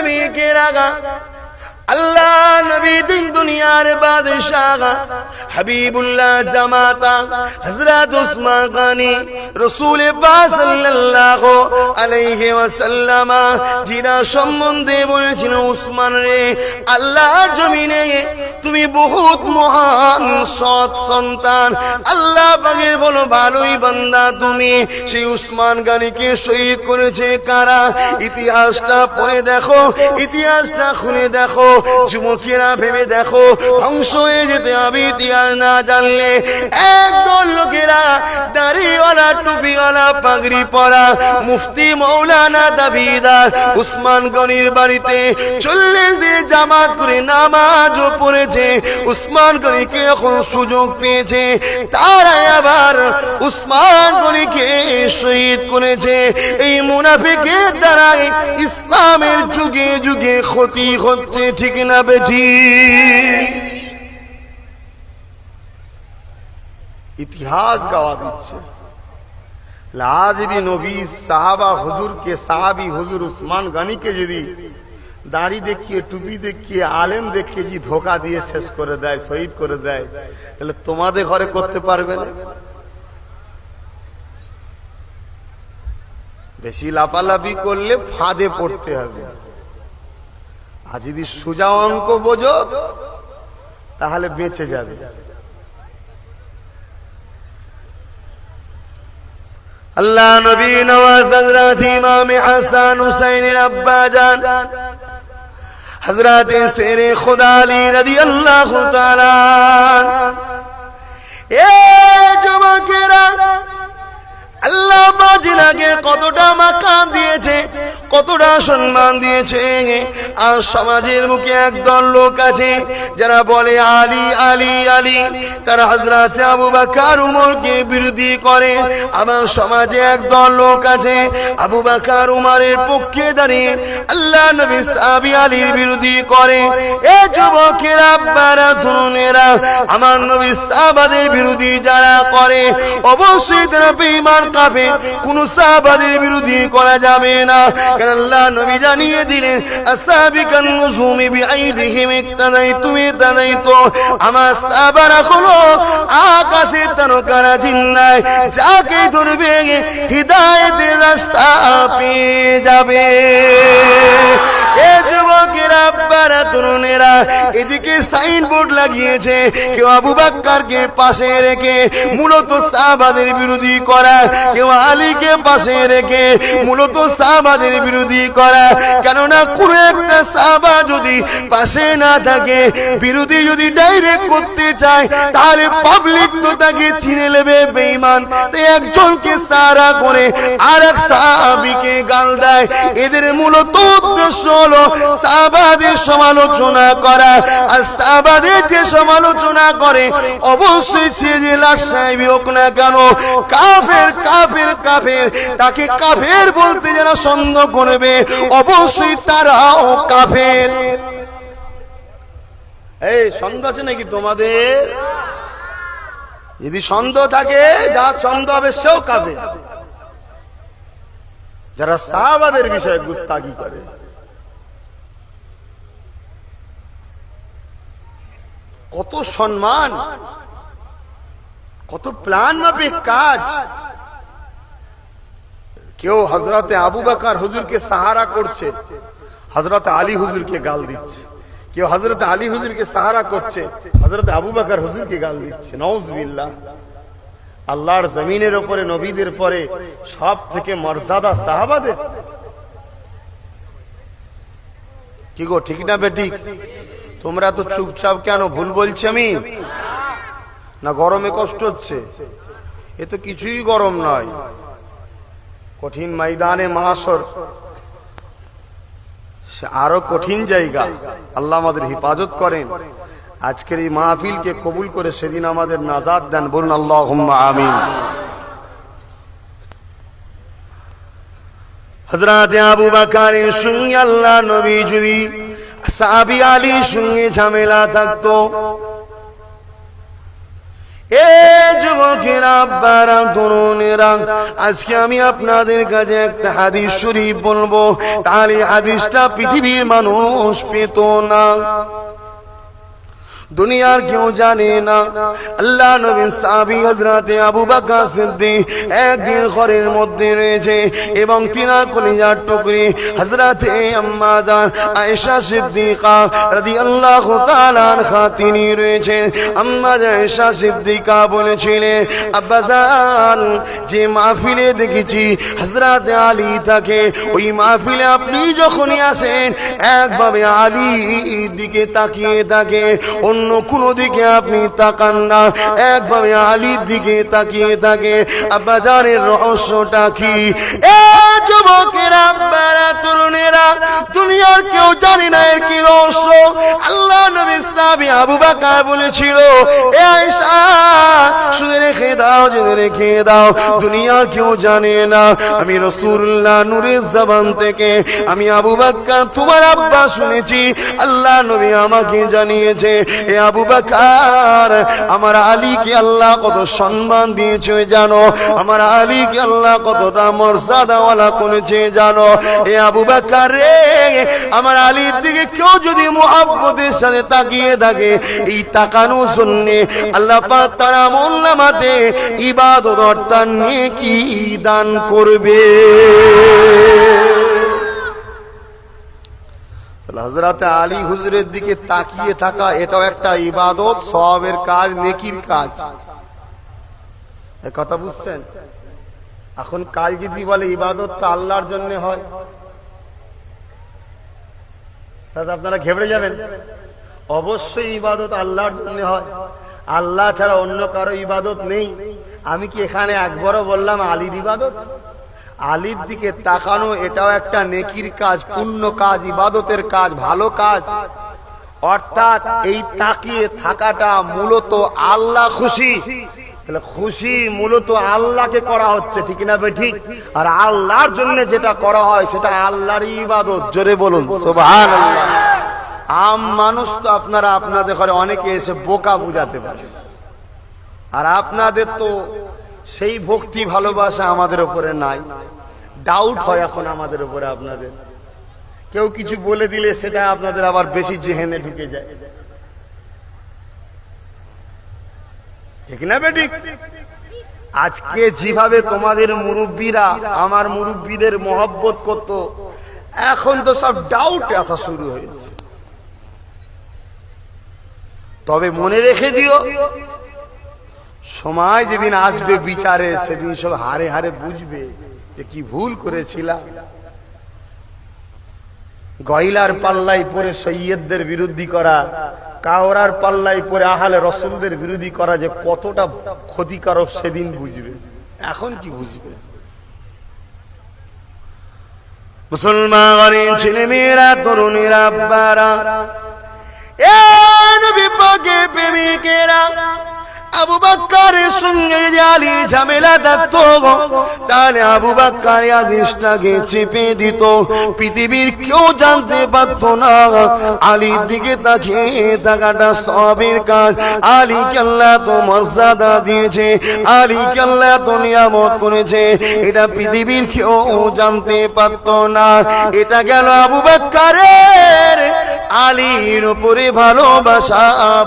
প্রেমিকেরা আল্লাহ নবী দিন দুনিয়ার বাদশাহ হাবিবুল্লাহ জামাতা হযরত উসমান গনি রাসূল পাক সাল্লাল্লাহু আলাইহি ওয়াসাল্লাম জিনা সম্বন্ধে বলেছেন, উসমান রে, আল্লাহর জমিনে তুমি বহুত মহান সৎ সন্তান, আল্লাহ পাকের বলো ভালোই বান্দা তুমি। সেই উসমান গনিকে শহীদ করেছে কারা? ইতিহাসটা পড়ে দেখো, ইতিহাসটা খুলে দেখো। যুবকেরা ভেবে দেখো, ধ্বংস হয়ে যেতে হবে ইতিহাস না জানলে। একদল লোকেরা দাড়িওয়ালা টুপিওয়ালা পাগড়ি পরা মুফতি মৌলানা দাবিদার উসমান গনির বাড়িতে 40 দিন জামাত করে নামাজও পড়েছে। উসমান গনিকে এখন সুযোগ পেয়েছে, তারা আবার উসমান গনিকে শহীদ করেছে। এই মুনাফিকের দ্বারাই ইসলামের যুগে যুগে ক্ষতি হচ্ছে, ঠিক না বেঠি? ইতিহাস গাওয়া দিচ্ছে। আজ যদি নবী সাহাবা হুজুরকে, সাহাবি হুজুর উসমান গনিকে যদি দাড়ি দেখিয়ে, টুপি দেখিয়ে, আলেম দেখিয়ে যদি ধোকা দিয়ে শেষ করে দেয়, শহীদ করে দেয়, তাহলে তোমাদের ঘরে করতে পারবে না? বেশি লাফালাফি করলে ফাঁদে পড়তে হবে। আর যদি সোজা অঙ্ক বোঝো তাহলে বেঁচে যাবে। আল্লাহ নবী নওয়াজ হযরত ইমাম হাসান হুসাইনের আব্বা জান হযরত শেরে খুদা আলী রাদিয়াল্লাহু তাআলা, এ যুবকেরা, আল্লাহ বাজিনাকে কতটা মাকাম দিয়েছে, কতটা সম্মান দিয়েছে। আর সমাজের মুখে একদল লোক আছে যারা বলে আলী আলী আলী, তারা হযরত আবু বকর উমরকে বিরোধী করে। আবার সমাজে একদল লোক আছে আবু বকর উমরের পক্ষে দাঁড়িয়ে আল্লাহ নবী সাহাবী আলীর বিরোধী করে। এ যুবকেরা, আব্বারা, তরুণেরা, আমার নবী সাহাবাদের বিরোধী যারা করে, অবশ্যই তারা বেঈমান কাফের। কোন সাহাবাদের বিরোধী করা যাবে না, কারণ আল্লাহ নবী জানিয়ে দিলেন, আসাবিকান নুজুমি বিআইদিহিম ইক্তাদাইতুম ইক্তাদাইতু। আমার সাহাবারা হলো আকাশে তারকারা, জিন্নায়, যাকে ধরবে হিদায়াতের রাস্তা পেয়ে যাবে। এ যুবকেরা, আব্বারা, তরুণেরা, এদিকে সাইনবোর্ড লাগিয়েছে, কেউ আবু বকরকে পাশে রেখে মূলত সাহাবাদের বিরোধী করা, কেউ আলীকে পাশে রেখে মূলত সাহাবাদের বিরোধী করা। কেননা কোন একটা সাহাবা যদি পাশে না থাকে, বিরোধী যদি ডাইরেক্ট করতে চায়, তাহলে পাবলিক তো তাকে চিনে নেবে বেঈমান। তাই একজনকে সারা করে আর এক সাহাবীকে গাল দেয়। এদের মূলত উদ্দেশ্য হলো সাহাবাদের সমালোচনা করা। আর সাহাবাদের যে সমালোচনা করে, অবশ্যই সে যে লাশাইবি হোক না কেন, কাফের কাফের কাফের, তাকে কাফের বলতে যারা সন্দেহ করবে, অবশ্যই তারাও কাফের। এই সন্দেহ আছে নাকি তোমাদের? যদি সন্দেহ থাকে, যা সন্দেহ হবে সেও কাফের। যারা সাহাবাদের বিষয়ে গুস্তাখি করে, কত সম্মান, কত প্ল্যান মাফিক কাজ। কেউ হযরতে আবু বকর হুজুরকে সাহারা করছে, হযরত আলী হুজুরকে গাল দিচ্ছে। কেউ হযরত আলী হুজুরকে সাহারা করছে, হযরত আবু বকর হুজুরকে গাল দিচ্ছে। নাউজুবিল্লাহ। আল্লাহর জমিনের উপরে নবীদের পরে সব থেকে মর্যাদা সাহাবাদের। কি গো, ঠিক না বেঠিক? তোমরা তো চুপচাপ কেন? ভুল বলছি আমি না? গরমে কষ্ট হচ্ছে? এ তো কিছুই গরম নয়। কঠিন ময়দানে মাহশর, আরো কঠিন জায়গা। আল্লাহ আমাদের হিফাজত করেন। আজকের এই মাহফিলকে কবুল করে সেদিন আমাদের নাজাত দেন। বলুন আল্লাহুম্মা আমিন। হযরত আবু বকরের সঙ্গে আল্লাহ নবী যদি সাহাবী আলীর সঙ্গে ঝামেলা থাকতো, এ যুবকেরা, আব্বারা, তরুণেরা, আজকে আমি আপনাদের কাছে একটা হাদিস শরীফ বলবো, তাহলে হাদিসটা পৃথিবীর মানুষ পেত না, দুনিয়ার কেউ জানে না। আল্লাহ নবীর সাহাবী হযরতে আবু বকর সিদ্দিক একদিন ঘরের মধ্যে রয়েছে এবং তিনার কলিজার টুকরি হযরতে আম্মা জান আয়েশা সিদ্দিকা রাদিয়াল্লাহু তাআলা আনহা তিনি রয়েছে। আম্মা জান আয়েশা সিদ্দিকা বলেছিলেন, আব্বাজান, যে মাহফিলে দেখেছি হযরতে আলী থাকে, ওই মাহফিলে আপনি যখনই আসেন একভাবে আলীর দিকে তাকিয়ে থাকে, অন্য কোন দিকে আপনি তাকান না, একভাবে আলীর দিকে তাকিয়ে থাকে। আব্বাজানের রহস্যটা কি? এ যুবকেরা, আব্বারা, তরুণেরা, দুনিয়ার কেউ জানে না এর কি রহস্য। আল্লাহ নবীর সাহাবী আবু বকর বলেছিল, এ আয়েশা, শুনে রেখে দাও, জেনে রেখে দাও, দুনিয়ার কেউ জানে না, আমি রাসূলুল্লাহ নূরের জবান থেকে আমি আবু বকর তোমার আব্বা শুনেছি, আল্লাহ নবী আমাকে জানিয়েছে, এ আবু বকর, আমার আলীকে আল্লাহ কত সম্মান দিয়েছে জানো, আমার আলীকে আল্লাহ কতটা মর্যাদাওয়ালা করেছে জানো। এ আবু বকর রে, আমার আলীর দিকে কেউ যদি মুহাব্বতের সাথে তাকিয়ে থাকে, এই তাকানোর জন্য আল্লাহ পাক তার আমলনামাতে ইবাদত অর্থাৎ নেকি দান করবে। হযরতে আলী হুজুরের দিকে তাকিয়ে থাকা এটাও একটা ইবাদত, সওয়াবের কাজ, নেকির কাজ। এই কথা বুঝছেন? এখন কাল যদি বলে ইবাদত তো আল্লাহর জন্য হয়, তাহলে আপনারা ঘেবড়ে যাবেন। অবশ্যই ইবাদত আল্লাহর জন্য হয়, আল্লাহ ছাড়া অন্য কারো ইবাদত নেই। আমি কি এখানে একবারও বললাম আলীর ইবাদত? আলীর দিকে তাকানো এটাও একটা নেকির কাজ, পুণ্য কাজ, ইবাদতের কাজ, ভালো কাজ। অর্থাৎ এই তাকিয়ে থাকাটা মূলত আল্লাহ খুশি, তাহলে খুশি মূলত আল্লাহকে করা হচ্ছে, ঠিক না ঠিক? আর আল্লাহর জন্য যেটা করা হয় সেটা আল্লাহর ইবাদত। জোরে বলুন সুবহানাল্লাহ। আম মানুষ তো আপনারা আপনাদের ঘরে অনেকে এসে বোকা বুঝাতে পারে, আর আপনাদের তো সেই ভক্তি ভালোবাসা আমাদের উপরে নাই। ডাউট হয় এখন আমাদের উপরে আপনাদের, কেউ কিছু বলে দিলে সেটা আপনাদের আবার বেশি জেহেনে ঢুকে যায়, ঠিক না বেঠিক? আজকে যেভাবে তোমাদের মুরব্বীরা আমার মুরব্বীদের মহব্বত করত, এখন তো সব ডাউটে আসা শুরু হয়েছে। তবে মনে রেখে দিও, সময় যেদিন আসবে বিচারে, সেদিন সব হারে হারে বুঝবে যে কি ভুল করেছিলাম। গয়লার পাল্লাই পরে সৈয়দদের বিরোধী করা, কাওরার পাল্লাই পরে আহলে রসুলদের বিরোধী করা যে কতটা ক্ষতিকারক সেদিন বুঝবে। এখন কি বুঝবে? মুসলমান ছেলে মেয়েরা, তরুণীরা, আব্বারা, এ নবী পাকের প্রেমিকেরা, আবু বকরের সঙ্গে যদি আলী ঝামেলা থাকতো, তাহলে আবু বকর আদেশটাকে চেপে দিত, পৃথিবীর কেউ জানতে পারত না। আলীর দিকে তাকিয়ে থাকাটা সওয়াবের কাজ। আলীকে আল্লাহ তো মর্যাদা দিয়েছে, আলীকে আল্লাহ তো নিয়ামত করেছে, এটা পৃথিবীর কেউ জানতে পারত না। এটা গেল আবু বকরের আলীর উপরে ভালোবাসা,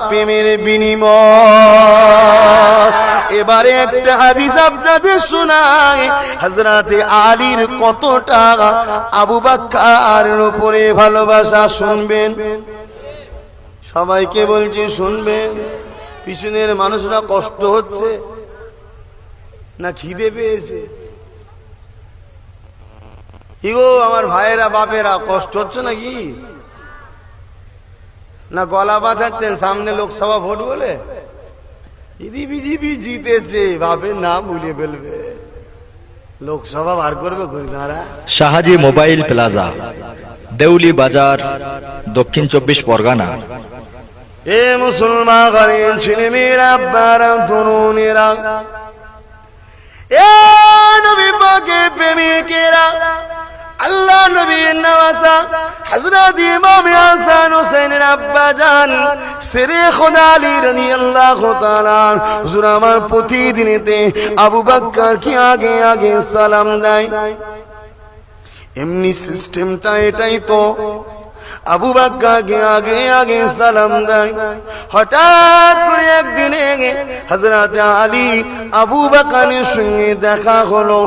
প্রেমের বিনিময়। এবারে একটা হাদিস আপনাদের শোনায়, হযরতে আলীর কতটা আবু বকরের উপরে ভালোবাসা। শুনবেন, সবাইকে বলছি শুনবেন। পিছনের মানুষরা কষ্ট হচ্ছে না খিদে পেয়েছে? কি গো আমার ভাইয়েরা, বাপেরা, কষ্ট হচ্ছে নাকি? না গলা বাঁচাচ্ছেন সামনে লোকসভা ভোট বলে? বিজেপি জিতেছে, ভাবেন না ভুলে ফেলবে, লোকসভা বার করবে ঘুরিদারা। শাহাজি মোবাইল প্লাজা, দেউলি বাজার, দক্ষিণ 24 পরগনা। এ মুসলমান ঘরের ছেলে মেয়েরা, আব্বারা, তরুণেরা, এ নবী পাকের প্রেমিকেরা, আল্লাহ নবীর নামাজ চাচা হযরত ইমাম হাসান হুসাইনের আব্বা জান শেরে খোদা আলী রাদিয়াল্লাহু তাআলা হুজুর আমার প্রতিদিনেতে আবু বকর কি আগে আগে সালাম দেয়। এমনি সিস্টেমটা এটাই তো, আবু বকরকে আগে আগে সালাম দেয়। হঠাৎ করে একদিনে হযরত আলী আবু বকরের সঙ্গে দেখা হলো,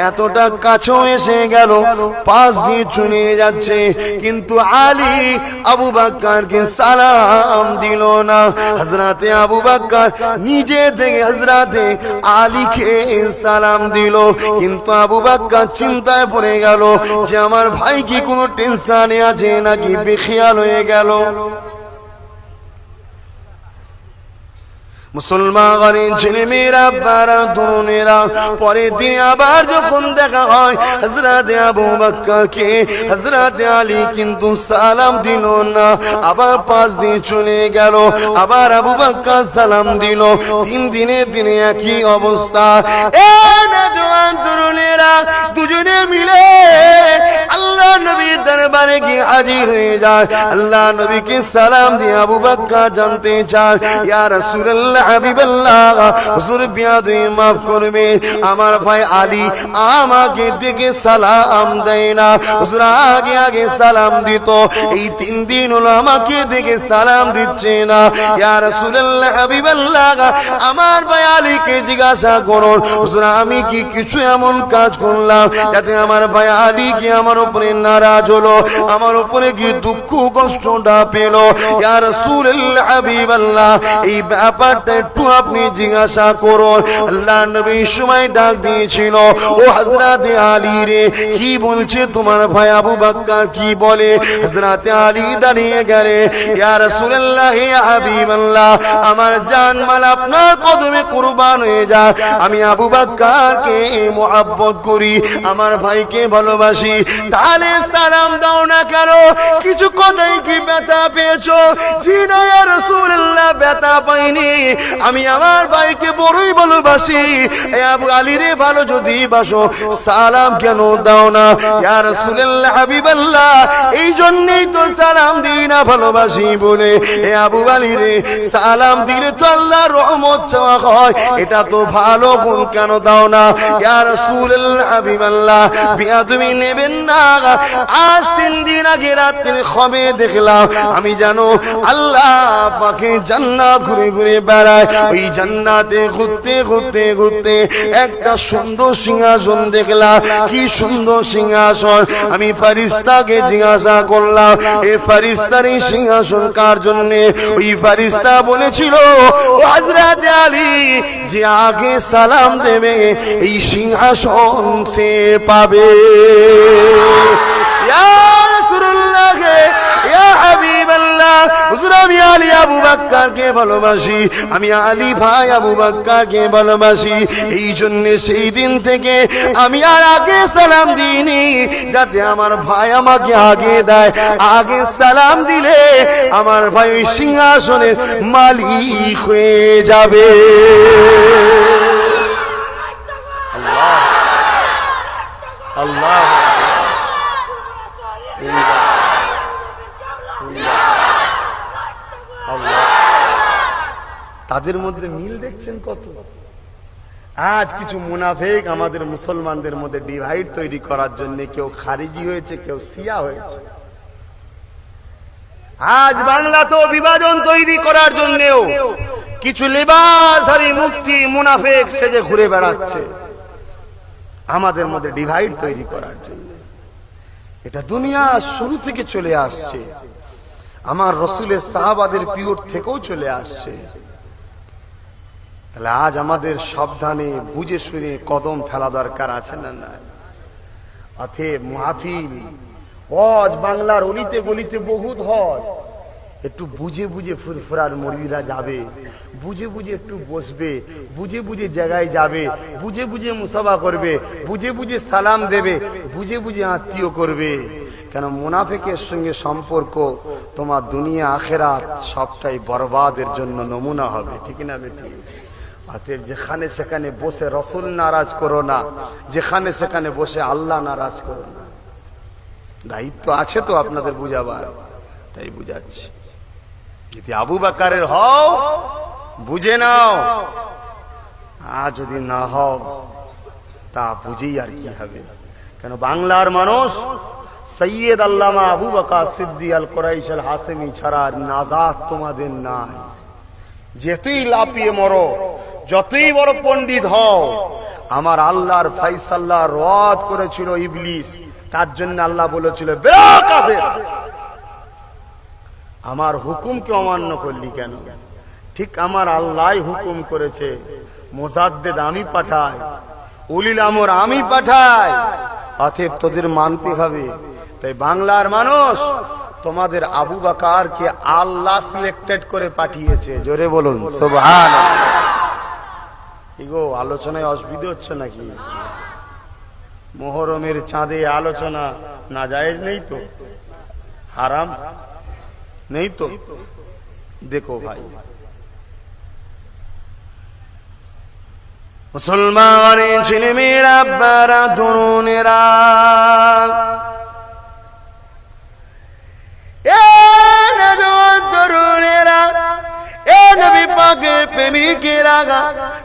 এতটা কাছে এসে গেল, পাশ দিয়ে চলে যাচ্ছে, কিন্তু আলী আবু বকরকে সালাম দিল না। হযরত আবু বকর নিজে থেকে হযরত আলীকে সালাম দিল, কিন্তু আবু বকর চিন্তায় পড়ে গেল যে আমার ভাই কি কোনো টেনশনে আছে নাকি বেখিয়াল হয়ে গেল। মুসলমানের ছেলে মেয়েরা বারা তরুণেরা পরের দিন আবার যখন দেখা হয় হযরত আবু বকরকে হযরত আলী কিন্তু সালাম দিল না, আবার পাশ দিয়ে চলে গেল, আবার আবু বকর সালাম দিল। 3 দিনের দিনে একই অবস্থা। এ নওজোয়ান তরুণেরা দুজনে মিলে আল্লাহ নবীর দরবারে গিয়ে হাজির হয়ে যায়। আল্লাহ নবীকে সালাম দিয়ে আবু বকর জানতে চায়, ইয়া রাসূলুল্লাহ হাবিবাল্লাহ, হুজুর বিয়াদবি মাফ করবে, আমার ভাই আলী আমাকে দেখে সালাম দেয় না। হুজুর আগে আগে সালাম দিত, এই 3 দিন হলো আমাকে দেখে সালাম দিচ্ছে না। ইয়া রাসূলুল্লাহ হাবিবাল্লাহ, আমার ভাই আলীকে জিজ্ঞাসা করুন, হুজুর আমি কি কিছু এমন কাজ করলাম যাতে আমার ভাই আলী কি আমার উপরে নারাজ হলো, আমার উপরে কি দুঃখ কষ্টটা পেল? ইয়া রাসূলুল্লাহ হাবিবাল্লাহ, এই ব্যাপারটা একটু আপনি জিজ্ঞাসা করুন। আল্লাহ নবী সময় ডাক দিয়েছিল, ও হযরত আলী রে, কি বলছে তোমার ভাই আবু বকর, কি বলে? হযরত আলী দাঁড়িয়ে গেলে, ইয়া রাসূলুল্লাহ ইয়া হাবিবাল্লাহ, আমার জান মাল আপনার কদমে কুরবান হয়ে যায়, আমি আবু বকরকে মুহাব্বত করি, আমার ভাইকে ভালোবাসি, তাহলে সালাম দাও না কেন? কিছু কথাই কি ব্যথা পেয়েছো? জি না ইয়া রাসূলুল্লাহ, ব্যথা পাইনি, আমি আমার ভাইকে বড়ই ভালোবাসি। আবু আলী রে, ভালো যদি বাসো সালাম কেন দাও না? ইয়া রাসূলুল্লাহ হাবিবাল্লাহ, এই জন্যই তো সালাম দিই না ভালোবাসি বলে। আবু আলী রে, সালাম দিলে তো আল্লাহর রহমত চাওয়া হয়, এটা তো ভালো গুণ, কেন দাও না? ইয়া রাসূলুল্লাহ হাবিবাল্লাহ, বিয়াদবি নেবেন না। আজ 3 দিন আগে রাতে খবে দেখলাম, আমি জানো আল্লাহ পাকে জান্নাত ঘুরে ঘুরে বেড়ায়, ওই জান্নাতে ঘুরতে ঘুরতে ঘুরতে একটা সুন্দর সিংহাসন দেখলাম। কি সুন্দর সিংহাসন! আমি ফেরেশতাকে জিজ্ঞাসা করলাম, এই ফেরেশতার এই সিংহাসন কার জন্য? ওই ফেরেশতা বলেছিল, ও হযরত আলী যে আগে সালাম দেবে এই সিংহাসন সে পাবে। ইয়া রাসূলুল্লাহ, ইয়া হাবিবাল্লাহ, হুজুর আমি আলী আবু বকরকে ভালোবাসি, আমি আলী ভাই আবু বকরকে ভালোবাসি, এই জন্য সেই দিন থেকে আমি আর আগে সালাম দিইনি, যাতে আমার ভাই আমাকে আগে দেয়। আগে সালাম দিলে আমার ভাই ওই সিংহাসনের মালিক হয়ে যাবে। আল্লাহ আল্লাহ, তাদের মধ্যে মিল দেখছেন কত? আজ কিছু মুনাফিক আমাদের মুসলমানদের মধ্যে ডিভাইড তৈরি করার জন্য কেউ খারিজি হয়েছে, কেউ শিয়া হয়েছে। আজ বাংলা তো বিভাজন তৈরি করার জন্যও কিছু লেবাসধারী মুফতি মুনাফিক সেজে ঘুরে বেড়াচ্ছে আমাদের মধ্যে ডিভাইড তৈরি করার জন্য। এটা দুনিয়া শুরু থেকে চলে আসছে, আমার রাসূলের সাহাবাদের পিওর থেকেও চলে আসছে। তাহলে আজ আমাদের সাবধানে বুঝে শুনে কদম ফেলা দরকার আছে না? না, অতএব মাহফিল হজ বাংলার অলিতে গলিতে বহুত হয়, একটু বুঝে বুঝে ফুরফুরার মুরিদরা যাবে, বুঝে বুঝে একটু বসবে, বুঝে বুঝে জায়গায় যাবে, বুঝে বুঝে মুসাফা করবে, বুঝে বুঝে সালাম দেবে, বুঝে বুঝে আত্মীয় করবে। কেন মুনাফিকের সঙ্গে সম্পর্ক তোমার দুনিয়া আখেরাত সবটাই বরবাদের জন্য নমুনা হবে, ঠিক না বেটি? অতএব যেখানে সেখানে বসে রসুল নারাজ করো না, যেখানে সেখানে বসে আল্লাহ নারাজ করো না। দায়িত্ব আছে তো আপনাদের বুঝাবার, তাই বুঝাচ্ছি। যদি আবু বকরের হও বুঝে নাও, আর যদি না হও তা বুঝেই আর কি হবে। কেন বাংলার মানুষ সৈয়দ আল্লামা আবু বকর সিদ্দিক আল কুরাইশ আল হাসেমি ছাড়া আর নাজাত তোমাদের নাই। যতই লাপিয়ে মরো, যতই বড় পণ্ডিত হও, আমার আল্লাহর ফয়সালা রদ করেছিল ইবলিস, তার জন্য আল্লাহ বলেছিল বেরো কাফের। আমার হুকুমকে অমান্য করলি কেন? ঠিক আমার আল্লাহই হুকুম করেছে, মুজাদ্দিদ আমি পাঠাই, উলিল আমর আমি পাঠাই, অতএব তোদের মানতে হবে। তাই বাংলার মানুষ তোমাদের আবু বকরকে আল্লাহ সিলেক্টেড করে পাঠিয়েছে। জোরে বলুন সুবহানাল্লাহ। ইগো আলোচনায় অসুবিধা হচ্ছে নাকি? মুহররমের চাঁদে আলোচনা না জায়েজ নেই তো? হারাম নেই তো? দেখো ভাই, মুসলমানের ছেলে মেয়েরা, আব্বারা, তরুণেরা, তরুণেরা, এ নবী পাকের প্রেমিকেরা,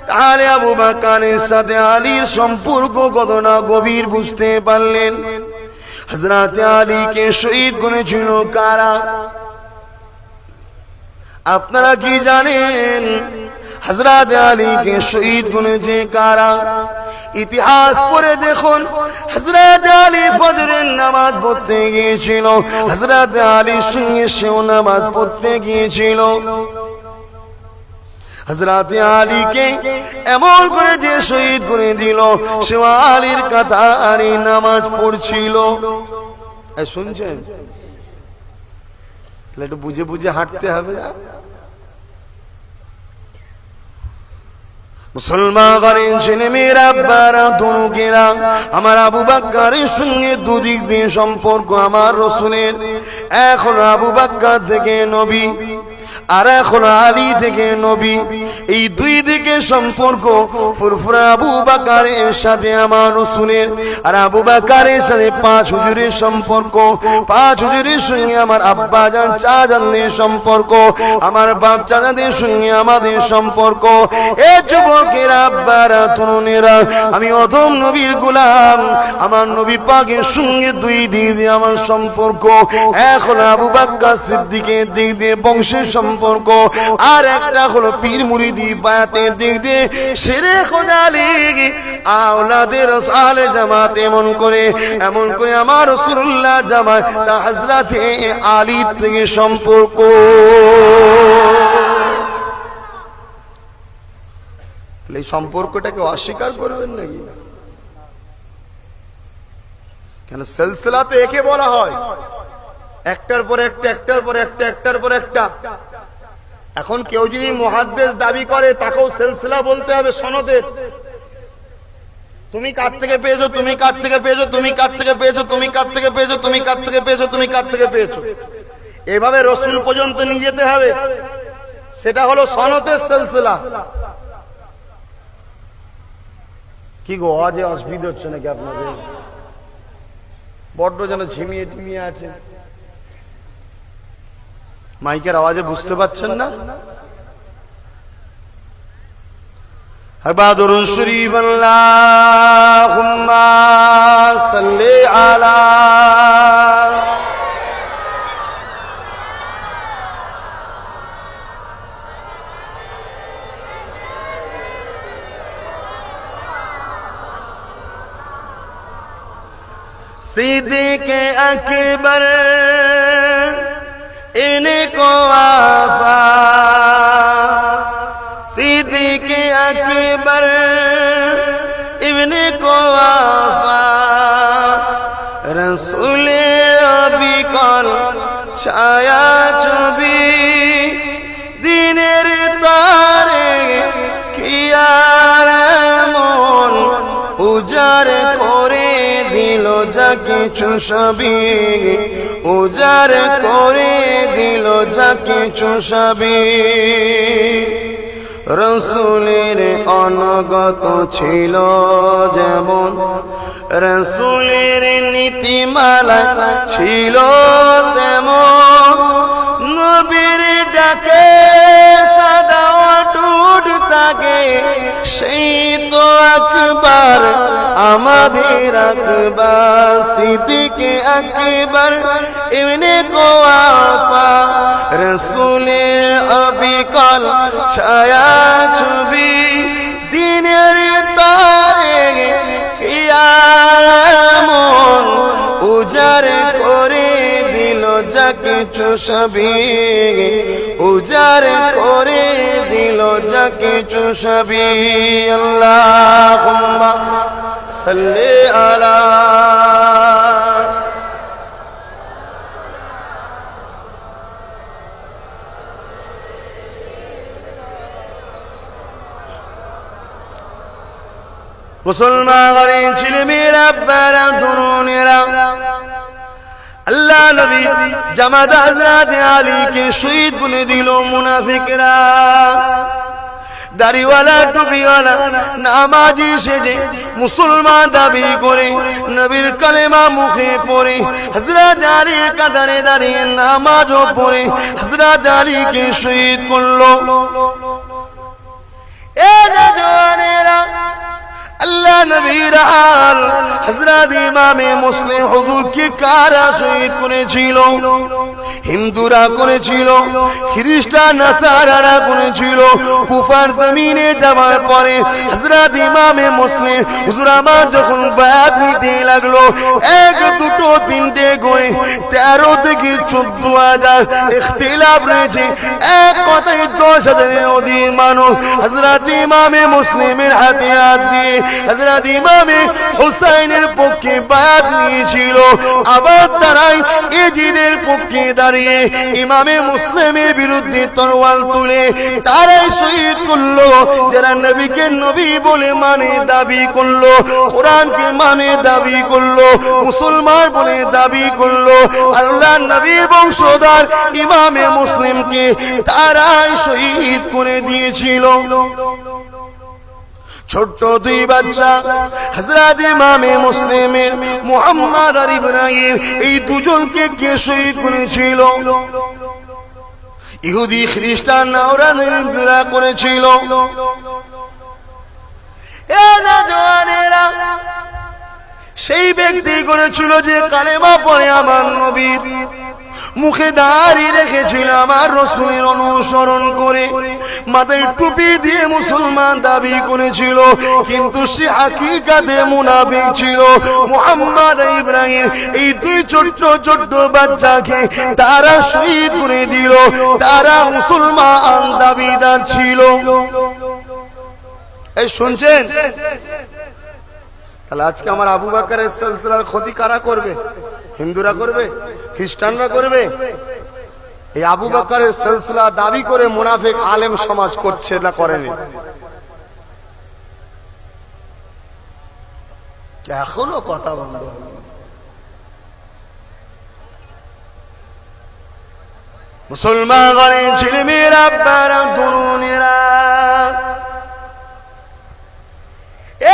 তাহলে আবু বকরের সাথে আলীর সম্পর্ক কত না গভীর বুঝতে পারলেন। হযরত আলীকে শহীদ করেছিল কারা? আপনারা কি জানেন হযরত আলীকে শহীদ করেছে কারা? ইতিহাস পড়ে দেখুন। হযরত আলী ফজরের নামাজ পড়তে গিয়েছিল, হযরত আলীর সঙ্গে সেও নামাজ পড়তে গিয়েছিল। হযরত আলীকে এমন করে যে শহীদ করে দিল, সে আলীর কাতারে নামাজ পড়ছিল। শুনছেন? একটু বুঝে বুঝে হাঁটতে হবে না? মুসলমান ঘরের ছেলে মেয়েরা, আব্বারা, তরুণেরা, আমার আবু বকরের সঙ্গে দুদিক দিয়ে সম্পর্ক আমার রাসূলের। এখন আবু বকর থেকে নবী, আর এখন আলী থেকে নবী, এই দুই দিকে সম্পর্ক। ফুরফুরা আবু বকরের সাথে আমার রাসূলের, আর আবু বকরের সাথে পাঁচ হুজুরের সম্পর্ক। পাঁচ হুজুরের সঙ্গে আমার আব্বা জান চাচাদের সম্পর্ক, আমার বাপ চাচাদের সঙ্গে আমাদের সম্পর্ক। এ যুবকেরা, আব্বারা, তরুণেরা, আমি অধম নবীর গোলাম, আমার নবী পাকের সঙ্গে দুই দিক দিয়ে আমার সম্পর্ক। এখন আবু বকর সিদ্দিকের দিক দিয়ে বংশের সম্পর্ক, আর একটা হলো পীর মুরিদি বায়াতের দিক দিয়ে শেরেখ আলী আওলাদের আলে জামাত। এমন করে আমার রাসূলুল্লাহ জামাত হযরত আলী থেকে সম্পর্ক। এই সম্পর্কটাকে অস্বীকার করবেন নাকি? কেন সিলসিলাতে একে বলা হয়, একটার পর একটা, একটার পর একটা, একটার পর একটা। এখন কেউ যদি মুহাদ্দিস দাবি করে, তাকেও সিলসিলা বলতে হবে সনদের। তুমি কার থেকে পেয়েছো, তুমি কার থেকে পেয়েছো, তুমি কার থেকে পেয়েছো, তুমি কার থেকে পেয়েছো, তুমি কার থেকে পেয়েছো, তুমি কার থেকে পেয়েছো, এভাবে রাসূল পর্যন্ত নিয়ে যেতে হবে। সেটা হলো সনদের সিলসিলা। কি গো, আজ অসুবিধা হচ্ছে নাকি আপনাদের? বড্ড যেন ঝিমিয়ে টিমিয়ে আছে। মাইকের আওয়াজে বুঝতে পাচ্ছেন না? দরুদ শরীফ আল্লাহুম্মা সাল্লি আলা सिद्दीक़ अकबर इनको आफा, सिद्दीक़ अकबर इब्ने को आफा, रसूले अबी कल छाया छवि दिनेर तारे कियार मन उजार करे दिल जा किछु सभी, उजार करे दिल जा किछु सभी। রসুলের অনগত ছিল যেমন রাসূলের নীতিমালা ছিল তেমন, নবীর ডাকে সাদা টুট থাকে, সেই তো আকবার আমাদের আকবার, সিদ্দিকে আকবর ইবনে কুয়াফা, রাসূলের অবিকল ছায়া ছবি, দিনের তারে কিয়ামত উজাড় করে দিল যা কিছু সবই, উজাড় করে দিল যা কিছু সবই। আল্লাহুম্মা সাল্লি আলা মুসলমান ঘরের ছেলেমেয়েরা, আব্বারা, তরুণেরা, আল্লাহ নবী জামাত হযরত আলীকে শহীদ করে দিল মুনাফিকরা। দাড়িওয়ালা টুপিওয়ালা নামাজি সেজে মুসলমান দাবি করে নবীর কালেমা মুখে পড়ে হযরত আলীর কাতারে দাঁড়িয়ে নামাজও পড়ে হযরত আলীকে শহীদ করলো। এ নওজওয়ানেরা, আল্লাহ নবীর আল হযরত ইমামে মুসলিম হুজুরকে কারা শহীদ করেছিল? হিন্দুরা করেছিল, খ্রিস্টান নাসারারা করেছিল। কুফার জমিনে যাওয়ার পরে হযরত ইমামে মুসলিম হুজুর আমার যখন বায়াত নিতে লাগলো, এক দুটো তিনটে করে 13 থেকে 14,000 ইখতিলাফ রয়েছে। এক কথায় 10,000-এর অধিক মানুষ হযরত ইমামে মুসলিমের হাতে হাত দিয়ে হযরত ইমামে হুসাইনের পক্ষে বায়াত নিয়েছিল। আবার তারাই এজিদের পক্ষে দাঁড়িয়ে ইমামে মুসলিমের বিরুদ্ধে তরোয়াল তুলে তারাই শহীদ করলো। যারা নবীকে নবী বলে মানে দাবি করলো, কোরআনকে মানে দাবি করলো, মুসলমান বলে দাবি করলো, আল্লাহর নবীর বংশধর ইমামে মুসলিমকে তারাই শহীদ করে দিয়েছিল। ছোট্ট দুই বাচ্চা হযরত ইমামে মুসলিমের মুহাম্মদ আর ইব্রাহিম, এই দুজনকে কে শহীদ করেছিল? ইহুদি খ্রিস্টান ওরা নিন্দা করেছিল। এ নওজওয়ানেরা, সেই ব্যক্তি করেছিল যে কালেমা পড়ে আমার নবীর মুখে দাড়ি রেখেছিল, আমার রাসূলের অনুসরণ করে মাথায় টুপি দিয়ে মুসলমান দাবি করেছিল, কিন্তু সে হাকিকাতে মুনাফিক ছিল। মুহাম্মদ ইব্রাহিম এই দুই ছোট্ট ছোট্ট বাচ্চাকে তারা শহীদ করে দিল, তারা মুসলমান দাবিদার ছিল। এই শুনছেন? তাহলে আজকে আমার আবু বকরের সিলসিলার ক্ষতি কারা করবে? হিন্দুরা করবে? খ্রিস্টানরা করবে? এই আবু বকরের সিলসিলা দাবি করে মুনাফিক আলেম সমাজ করছে না করেনি? এখনো কথা বন্ধ। মুসলমান ঘরের ছেলেমেয়েরা, আব্বারা, তরুণেরা,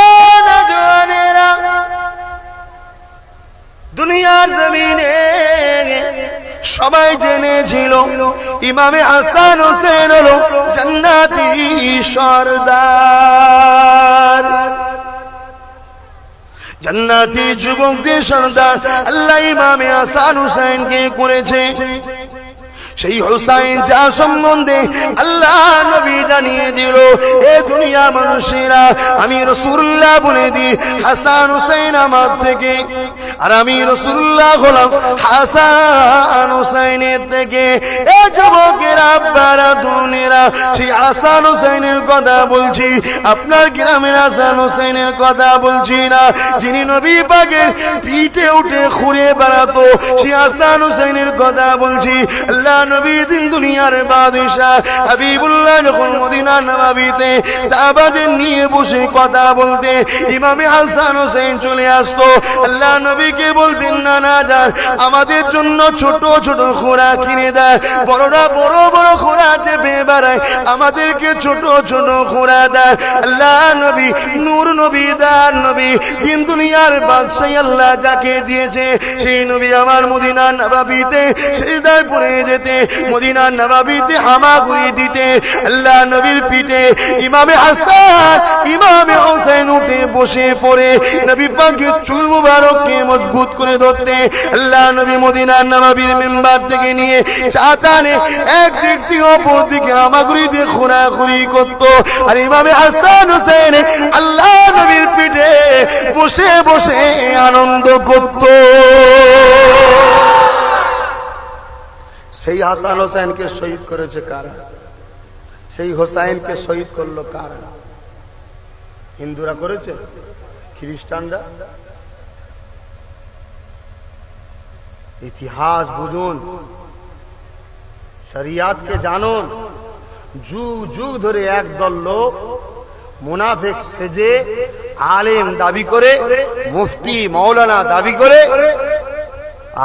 এ নওজওয়ানেরা, দুনিয়ার জমিনে সবাই জেনেছিল ইমামে হাসান হোসেন হলো জান্নাতি সরদার, জান্নাতি যুবকদের সরদার আল্লাহ ইমামে হাসান হোসেনকে করেছে। সেই হুসাইন যা সম্বন্ধে আল্লাহ নবী জানিয়ে দিল, এ দুনিয়া মানুষেরা, আমি রাসূলুল্লাহ বলে দিই হাসান হুসাইন আমার থেকে, আর আমি রাসূলুল্লাহ হলাম হাসান হুসাইনের থেকে। এ যুবকেরা, আব্বারা, তরুণেরা, সেই হাসান হুসাইনের কথা বলছি, আপনার গ্রামের হাসান হুসাইনের কথা বলছি না, যিনি নবী পাকের পিঠে উঠে ঘুরে বেড়াতো, সেই হাসান হুসাইনের কথা বলছি। আল্লাহ নবী দিন দুনিয়ার বাদশাহ হাবিবুল্লাহ যখন মদিনা নববীতে সাহাবাদের নিয়ে বসে কথা বলতে ইমামে হাসান হোসেন চলে আসতো, আল্লাহ নবীকে বলতেন নানা যান আমাদের জন্য ছোট ছোট খোরা কিনে দেয়, বড়রা বড় বড় খোরা চেপে বেড়ায়, আমাদেরকে ছোট ছোট খোরা দেয়। আল্লাহ নবী নূর নবী দার নবী দিন দুনিয়ার বাদশাহ আল্লাহ যাকে দিয়েছে সেই নবী আমার মদিনা নববীতে সিজদায় পড়ে যেতে, মদিনা নববীতে হামাগুড়ি দিতে, আল্লাহ নবীর পিঠে ইমামে হাসান ইমামে হোসেন উঠে বসে পড়ে নবী পাকের চুল মুবারককে মজবুত করে ধরতে, আল্লাহ নবী মদিনা নববীর মেম্বার থেকে নিয়ে চাতানে এক দিক থেকে অপর দিকে হামাগুড়ি দিয়ে খোঁড়াখুড়ি করতো, আর ইমামে হাসান হোসেন আল্লাহ নবীর পিঠে বসে বসে আনন্দ করত। সেই হাসান হোসেনকে শহীদ করেছে কারা? সেই হোসাইনকে শহীদ করলো কারা? হিন্দুরা করেছে? খ্রিস্টানরা? ইতিহাস বুঝুন, শরিয়াতকে জানুন। যুগ যুগ ধরে একদল লোক মুনাফিক সেজে আলেম দাবি করে, মুফতি মাওলানা দাবি করে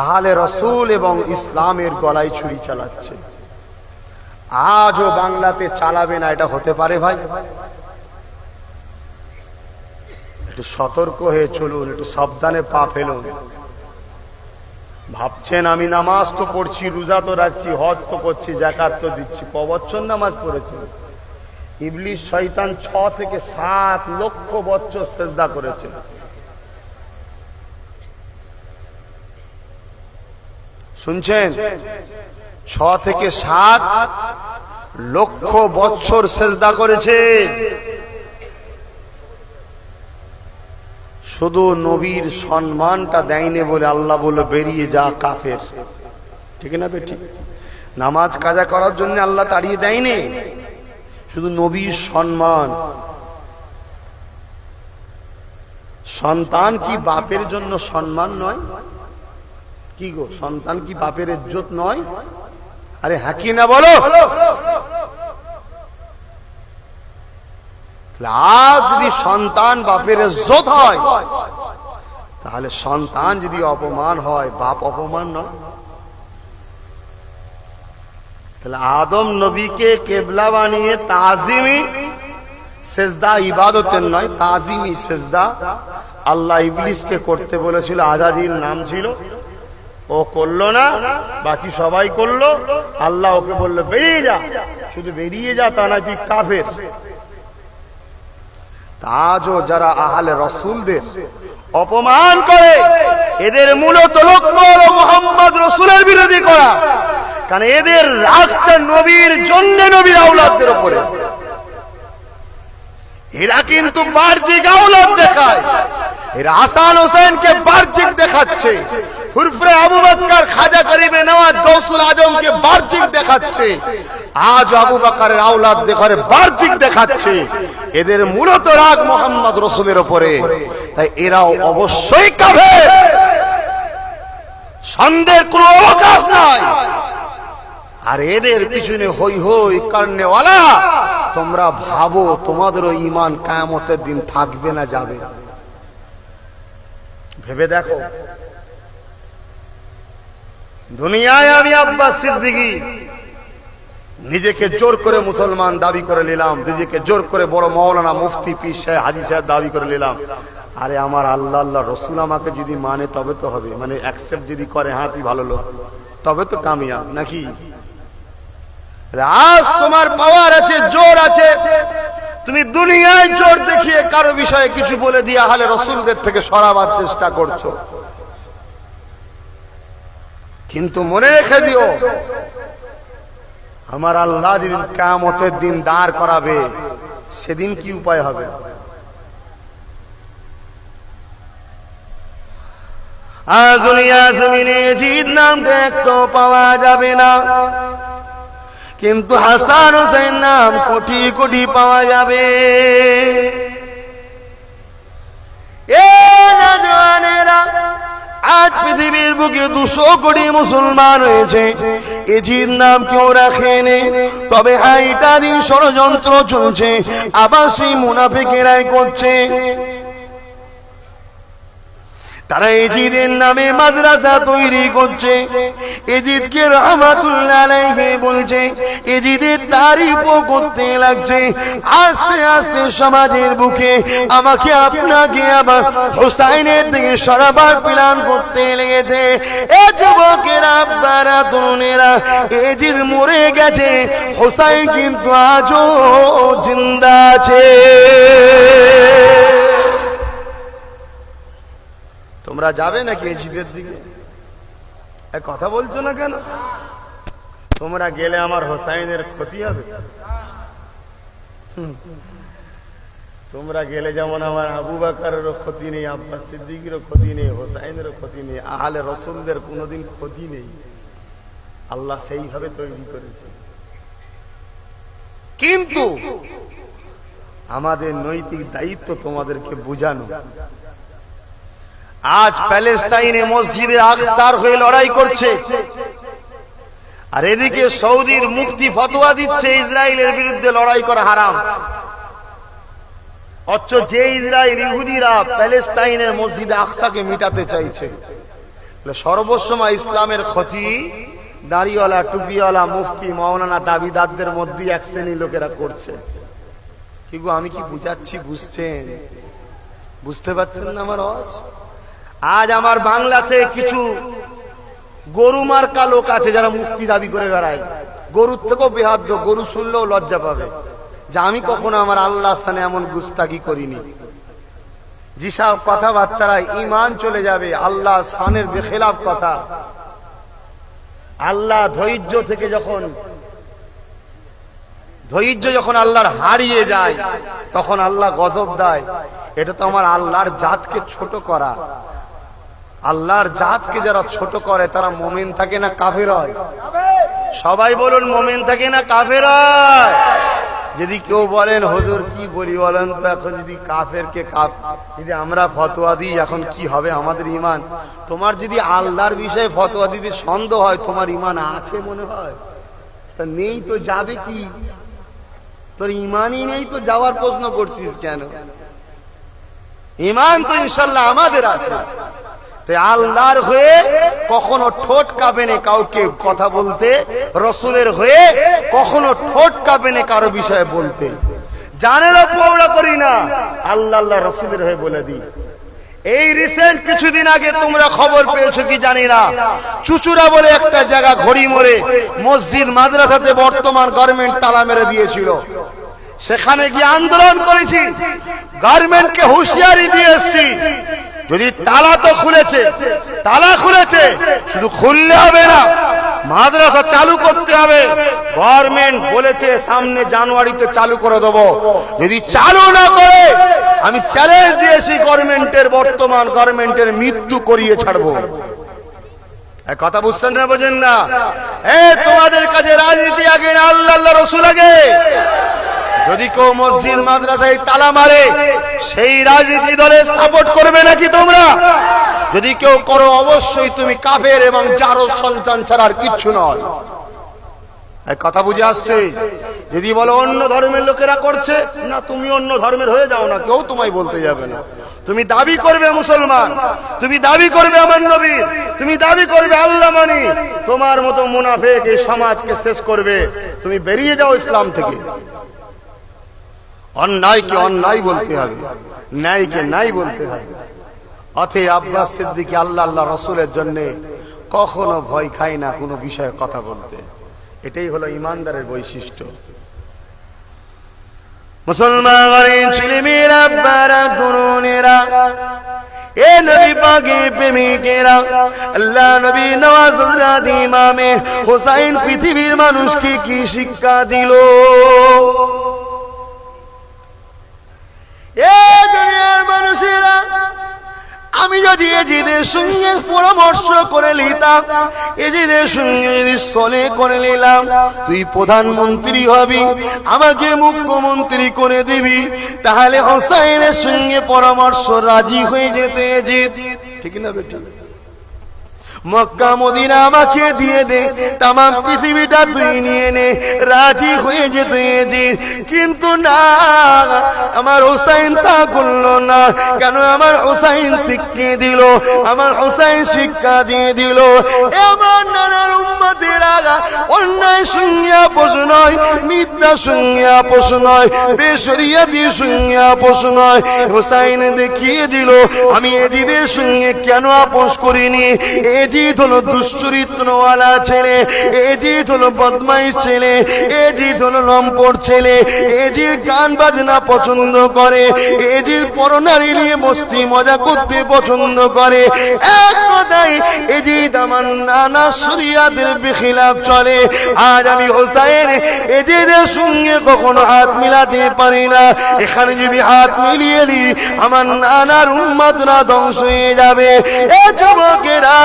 আহলে রসুল এবং ইসলামের গলায় ছুরি চালাচ্ছে। আজও বাংলাতে চালাবে না, এটা হতে পারে ভাই? একটু সতর্ক হয়ে চলুন, একটু সাবধানে পা ফেলুন। ভাবছেন আমি নামাজ তো পড়ছি, রোজা তো রাখছি, হজ তো করছি, যাকাত তো দিচ্ছি, ক বছর নামাজ পড়েছি? ইবলিস শয়তান 6 থেকে 7 লক্ষ বছর সিজদা করেছে। শুনছেন? 6 থেকে 7 লক্ষ বছর সিজদা করেছে। শুধু নবীর সম্মানটা দেয়নি বলে আল্লাহ বলে বেরিয়ে যা কাফের। ঠিক না বে? ঠিক। নামাজ কাজা করার জন্য আল্লাহ তাড়িয়ে দেয়নি, শুধু নবীর সম্মান। সন্তান কি বাপের জন্য সম্মান নয়? কি গো, সন্তান কি বাপের ইজ্জত নয়? আরে হ্যাঁ কি না বলো? আজ যদি সন্তান বাপের ইজ্জত হয়, তাহলে সন্তান যদি অপমান হয়, বাপ অপমান নয়? তাহলে আদম নবীকে কেবলা বানিয়ে তাজিমি সেজদা ইবাদতের নয়, তাজিমি সেজদা আল্লাহ ইবলিসকে করতে বলেছিল। আজাজির নাম ছিল, ও করলো না, বাকি সবাই করলো। আল্লাহ ওকে বললো বেরিয়ে যা, শুধু বেরিয়ে যা তা না, তুই কাফের। আজও যারা আহলে রসুলদের অপমান করে, এদের মূলত লক্ষ্য হলো মুহাম্মদ রসুলের বিরোধী করা। কারণ এদের রাগটা নবীর জন্য, নবীর আওলাদদের উপরে। এরা কিন্তু বাহ্যিক আওলাদ দেখায়, এরা হাসান হোসেনকে বাহ্যিক দেখাচ্ছে, হুরফে আবু বকর, খাজা গরিবে নওয়াজ, গৌসুল আজমকে বাহ্যিক দেখাচ্ছে। আজ আবু বকরের আওলাদ দেখারে বাহ্যিক দেখাচ্ছে। এদের মূলত রাগ মুহাম্মদ রসুলের উপরে, তাই এরাও অবশ্যই কাফের, সন্দেহের কোনো অবকাশ নাই। আর এদের পিছনে হই হই করনেওয়ালা, তোমরা ভাবো তোমাদেরও ঈমান কিয়ামতের দিন থাকবে না যাবে? ভেবে দেখো। দুনিয়ায় আমি আব্বাস সিদ্দিকী নিজেকে জোর করে মুসলমান দাবি করে নিলাম, নিজেকে জোর করে বড় মাওলানা, মুফতি, পীর সাহেব, হাজী সাহেব দাবি করে নিলাম। আরে আমার আল্লাহ আল্লাহ রসুল আমাকে যদি মানে তবে তো হবে, মানে অ্যাকসেপ্ট যদি করে, হ্যাঁ তুই ভালো লোক, তবে তো কামিয়াব নাকি? আজ তোমার পাওয়ার আছে, জোর আছে, তুমি দুনিয়ায় জোর দেখিয়ে কারো বিষয়ে কিছু বলে দিয়ে আহলে রসুলদের থেকে সরাবার চেষ্টা করছো। কিন্তু মনে রেখে দিও, আমার আল্লাহ যেদিন কিয়ামতের দিন দাঁড় করাবে, সেদিন কি উপায় হবে? আজ দুনিয়া জমিনে জিদ নামটা একটু পাওয়া যাবে না, কিন্তু হাসান হোসেন নাম কোটি কোটি পাওয়া যাবে। এ নওজওয়ানেরা, আজ পৃথিবীর বুকে 200 কোটি মুসলমান হয়েছে, এজিদ নাম কেউ রাখেনি। তবে হ্যাঁ, এটা দিয়ে ষড়যন্ত্র চলছে, আবার সেই মুনাফিকেরাই করছে। তারা এজিদের নামে মাদ্রাসা তৈরি করছে, এজিদকে রহমাতুল্লাহ আলাইহি বলছে, এজিদের তারিফও করতে লাগছে। আস্তে আস্তে সমাজের বুকে আমাকে আপনাকে আবার হোসাইনের দিকে সরাবার প্ল্যান করতে লেগেছে। এ যুবকেরা, আব্বারা, তরুণেরা, এজিদ মরে গেছে, হোসাইন কিন্তু আজও জিন্দা আছে। তোমরা যাবে নাকি এজিদের দিকে? কথা বলছো না কেন? তোমরা গেলে আমার হোসাইনের ক্ষতি হবে। তোমরা গেলে যেমন আমার আবু বকরেরও ক্ষতি নেই, আব্বাস সিদ্দিকেরও ক্ষতি নেই, হোসাইনেরও ক্ষতি নেই, আহলে রাসূলদের কোনোদিন ক্ষতি নেই। আল্লাহ সেইভাবে তৈরি করেছে। কিন্তু আমাদের নৈতিক দায়িত্ব তোমাদেরকে বোঝানো। আজ প্যালেস্তাইনে মসজিদে আকসার হয়ে লড়াই করছে, আর এদিকে সৌদির মুফতি ফতোয়া দিচ্ছে ইসরায়েলের বিরুদ্ধে লড়াই করা হারাম। অথচ যে ইসরায়েল ইহুদিরা প্যালেস্তাইনের মসজিদে আকসাকে মিটাতে চাইছে, সর্বসময় ইসলামের ক্ষতি দাড়িওয়ালা, টুপিওয়ালা, মুফতি, মাওলানা, দাবিদারদের মধ্যে এক শ্রেণীর লোকেরা করছে। কি গো, আমি কি বুঝাচ্ছি বুঝছেন? বুঝতে পারছেন না আমার আওয়াজ? আজ আমার বাংলাতে কিছু গরু মার্কা লোক আছে যারা মুফতি দাবি করে বেড়ায়। গরুর থেকেও বেহাদ্য, গরু শুনলেও লজ্জা পাবে যে আমি কখনো আমার আল্লাহর সামনে এমন গুস্তাকি করিনি। যেসব কথাবার্তারা ঈমান চলে যাবে, আল্লাহ সানের বেখেলাফ কথা। আল্লাহ ধৈর্য যখন আল্লাহর হারিয়ে যায়, তখন আল্লাহ গজব দেয়। এটা তো আমার আল্লাহর জাতকে ছোট করা। আল্লাহর জাতকে যারা ছোট করে তারা মুমিন থাকে না কাফের হয়? সবাই বলুন, মুমিন থাকে না কাফের হয়? যদি কেউ বলেন হুজুর কি বলি বলেন তো, এখন যদি কাফেরকে যদি আমরা ফতোয়া দিই, এখন কি হবে আমাদের ঈমান? তোমার যদি আল্লাহর বিষয়ে ফতোয়া দিতে সন্দেহ হয়, তোমার ঈমান আছে মনে হয়? তা নেই তো যাবে কি? তোর ঈমানই নেই তো যাওয়ার প্রশ্ন করছিস কেন? ঈমান তো ইনশাআল্লাহ আমাদের আছে। তাই আল্লাহর হয়ে কখনো ঠোঁট কাঁপে না কাউকে কথা বলতে, রসুলের হয়ে কখনো ঠোঁট কাঁপে না কারো বিষয়ে বলতে। জানেরও পৌড়া করি না, আল্লাহ আল্লাহ রসুলের হয়ে বলে দিই। এই রিসেন্ট কিছুদিন আগে তোমরা খবর পেয়েছো কি জানি না, চুচুড়া বলে একটা জায়গা ঘড়ি মোড়ে মসজিদ মাদ্রাসাতে বর্তমান গার্মেন্ট তালা মেরে দিয়েছিল। সেখানে গিয়ে আন্দোলন করেছি, গার্মেন্টকে হুঁশিয়ারি দিয়ে এসছি, যদি তালা তো খুলেছে, তালা খুলেছে, শুধু খুললে হবে না, মাদ্রাসা চালু করতে হবে। গভর্নমেন্ট বলেছে সামনে জানুয়ারিতে চালু করে দেবো। যদি চালু না করে, আমি চ্যালেঞ্জ দিয়েছি গভর্নমেন্টের, বর্তমান গভর্নমেন্টের মৃত্যু করিয়ে ছাড়বো। কথা বুঝতেন না, বোঝেন না? তোমাদের কাছে রাজনীতি আগে না আল্লাহ আল্লাহ রসুল আগে? যদি কেউ মসজিদ মাদ্রাসায় তালা মারে, সেই রাজনীতি দলে সাপোর্ট করবে নাকি তোমরা? যদি কেউ করো, অবশ্যই তুমি কাফের এবং যারও সন্তান ছাড়া আর কিচ্ছু নয়। কথা বুঝে আসছে? যদি বলো অন্য ধর্মের লোকেরা করছে, না তুমি অন্য ধর্মের হয়ে যাও না, কেউ তোমায় বলতে যাবে না। তুমি দাবি করবে মুসলমান, তুমি দাবি করবে আমার নবী, তুমি দাবি করবে আল্লাহ মানি, তোমার মতো মুনাফিক এই সমাজকে শেষ করবে। তুমি বেরিয়ে যাও ইসলাম থেকে। অন্যায়কে অন্যায় বলতে হবে, ন্যায়কে ন্যায় বলতে হবে। অতএব আব্বাস সিদ্দিকী আল্লাহ আল্লাহ রসুলের জন্য কখনো ভয় খায় না কোনো বিষয়ে কথা বলতে। এটাই হলো ইমানদারের বৈশিষ্ট্য। মুসলমানের ছেলেমেয়েরা, আব্বারা, তরুণেরা, এ নবী পাকের প্রেমিকেরা, আল্লাহ নবী নওয়াজ হযরত ইমামে হোসাইন পৃথিবীর মানুষকে কি শিক্ষা দিল? দুনিয়ার মানুষেরা, আমি যদি এজিদের সঙ্গে পরামর্শ করে নিতাম, এজিদের সঙ্গে যদি সলে করে নিলাম, তুই প্রধানমন্ত্রী হবি, আমাকে মুখ্যমন্ত্রী করে দিবি, তাহলে হোসাইনের সঙ্গে পরামর্শ রাজি হয়ে যেতে এজিদ। ঠিক না বেটা? মক্কা মদিনা আমাকে দিয়ে দে, তামাম পৃথিবীটা তুই নিয়ে নে, রাজি হয়ে যেতে কিন্তু না, আমার হোসাইন তা করলো না। কেন? আমার হোসাইন শিখিয়ে দিল, আমার হোসাইন শিক্ষা দিয়ে দিল, আমার নানার উম্মতেরা অন্যায় শুনিয়া আপোষ নয়, মিথ্যা শুনিয়া আপোষ নয়, বেশরিয়াতি শুনিয়া আপোষ নয়। হোসাইন দেখিয়ে দিল আমি এজিদের সঙ্গে কেন আপোষ করিনি। এজিদ হলো দুশ্চরিত্রওয়ালা ছেলে, এজিদ হলো বদমাইশ ছেলে, এজিদ হলো লম্পট ছেলে, এজিদ গান বাজনা পছন্দ করে, এজিদ পরনারী নিয়ে মস্তি মজা করতে পছন্দ করে। এক কথায় এজিদ আমার নানা শরিয়াতের বিখিলাফ চলে। আজ আমি হোসাইন এজিদের সঙ্গে কখনো হাত মিলাতে পারি না। এখানে যদি হাত মিলিয়ে নি আমার নানার উম্মতরা ধ্বংস হয়ে যাবে। এ যুবকেরা,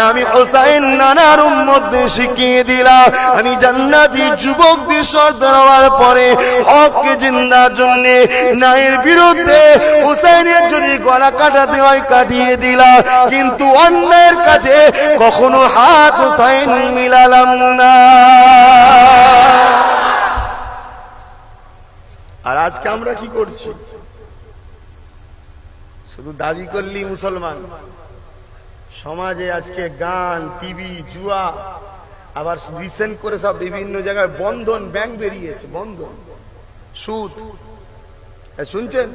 আমি হোসাইন নানার উম্মতদের শিখিয়ে দিলাম আমি জান্নাতি যুবকদের সর্দার হওয়ার পরে হককে জিন্দার জন্য ন্যায়ের বিরুদ্ধে হোসাইনের যদি গলা কাটাতে হয় কাটিয়ে দিলাম, কিন্তু অন্যায়ের কাছে কখনো হাত হোসাইন মিলালাম না। আর আজকে আমরা কি করছি? শুধু দাবি করলি মুসলমান। সমাজে আজকে গান, টিভি, জুয়া, আবার রিসেন্ট করে সব বিভিন্ন জায়গায় বন্ধন ব্যাংক বেরিয়েছে, বন্ধন, সুদ। শুনছেন?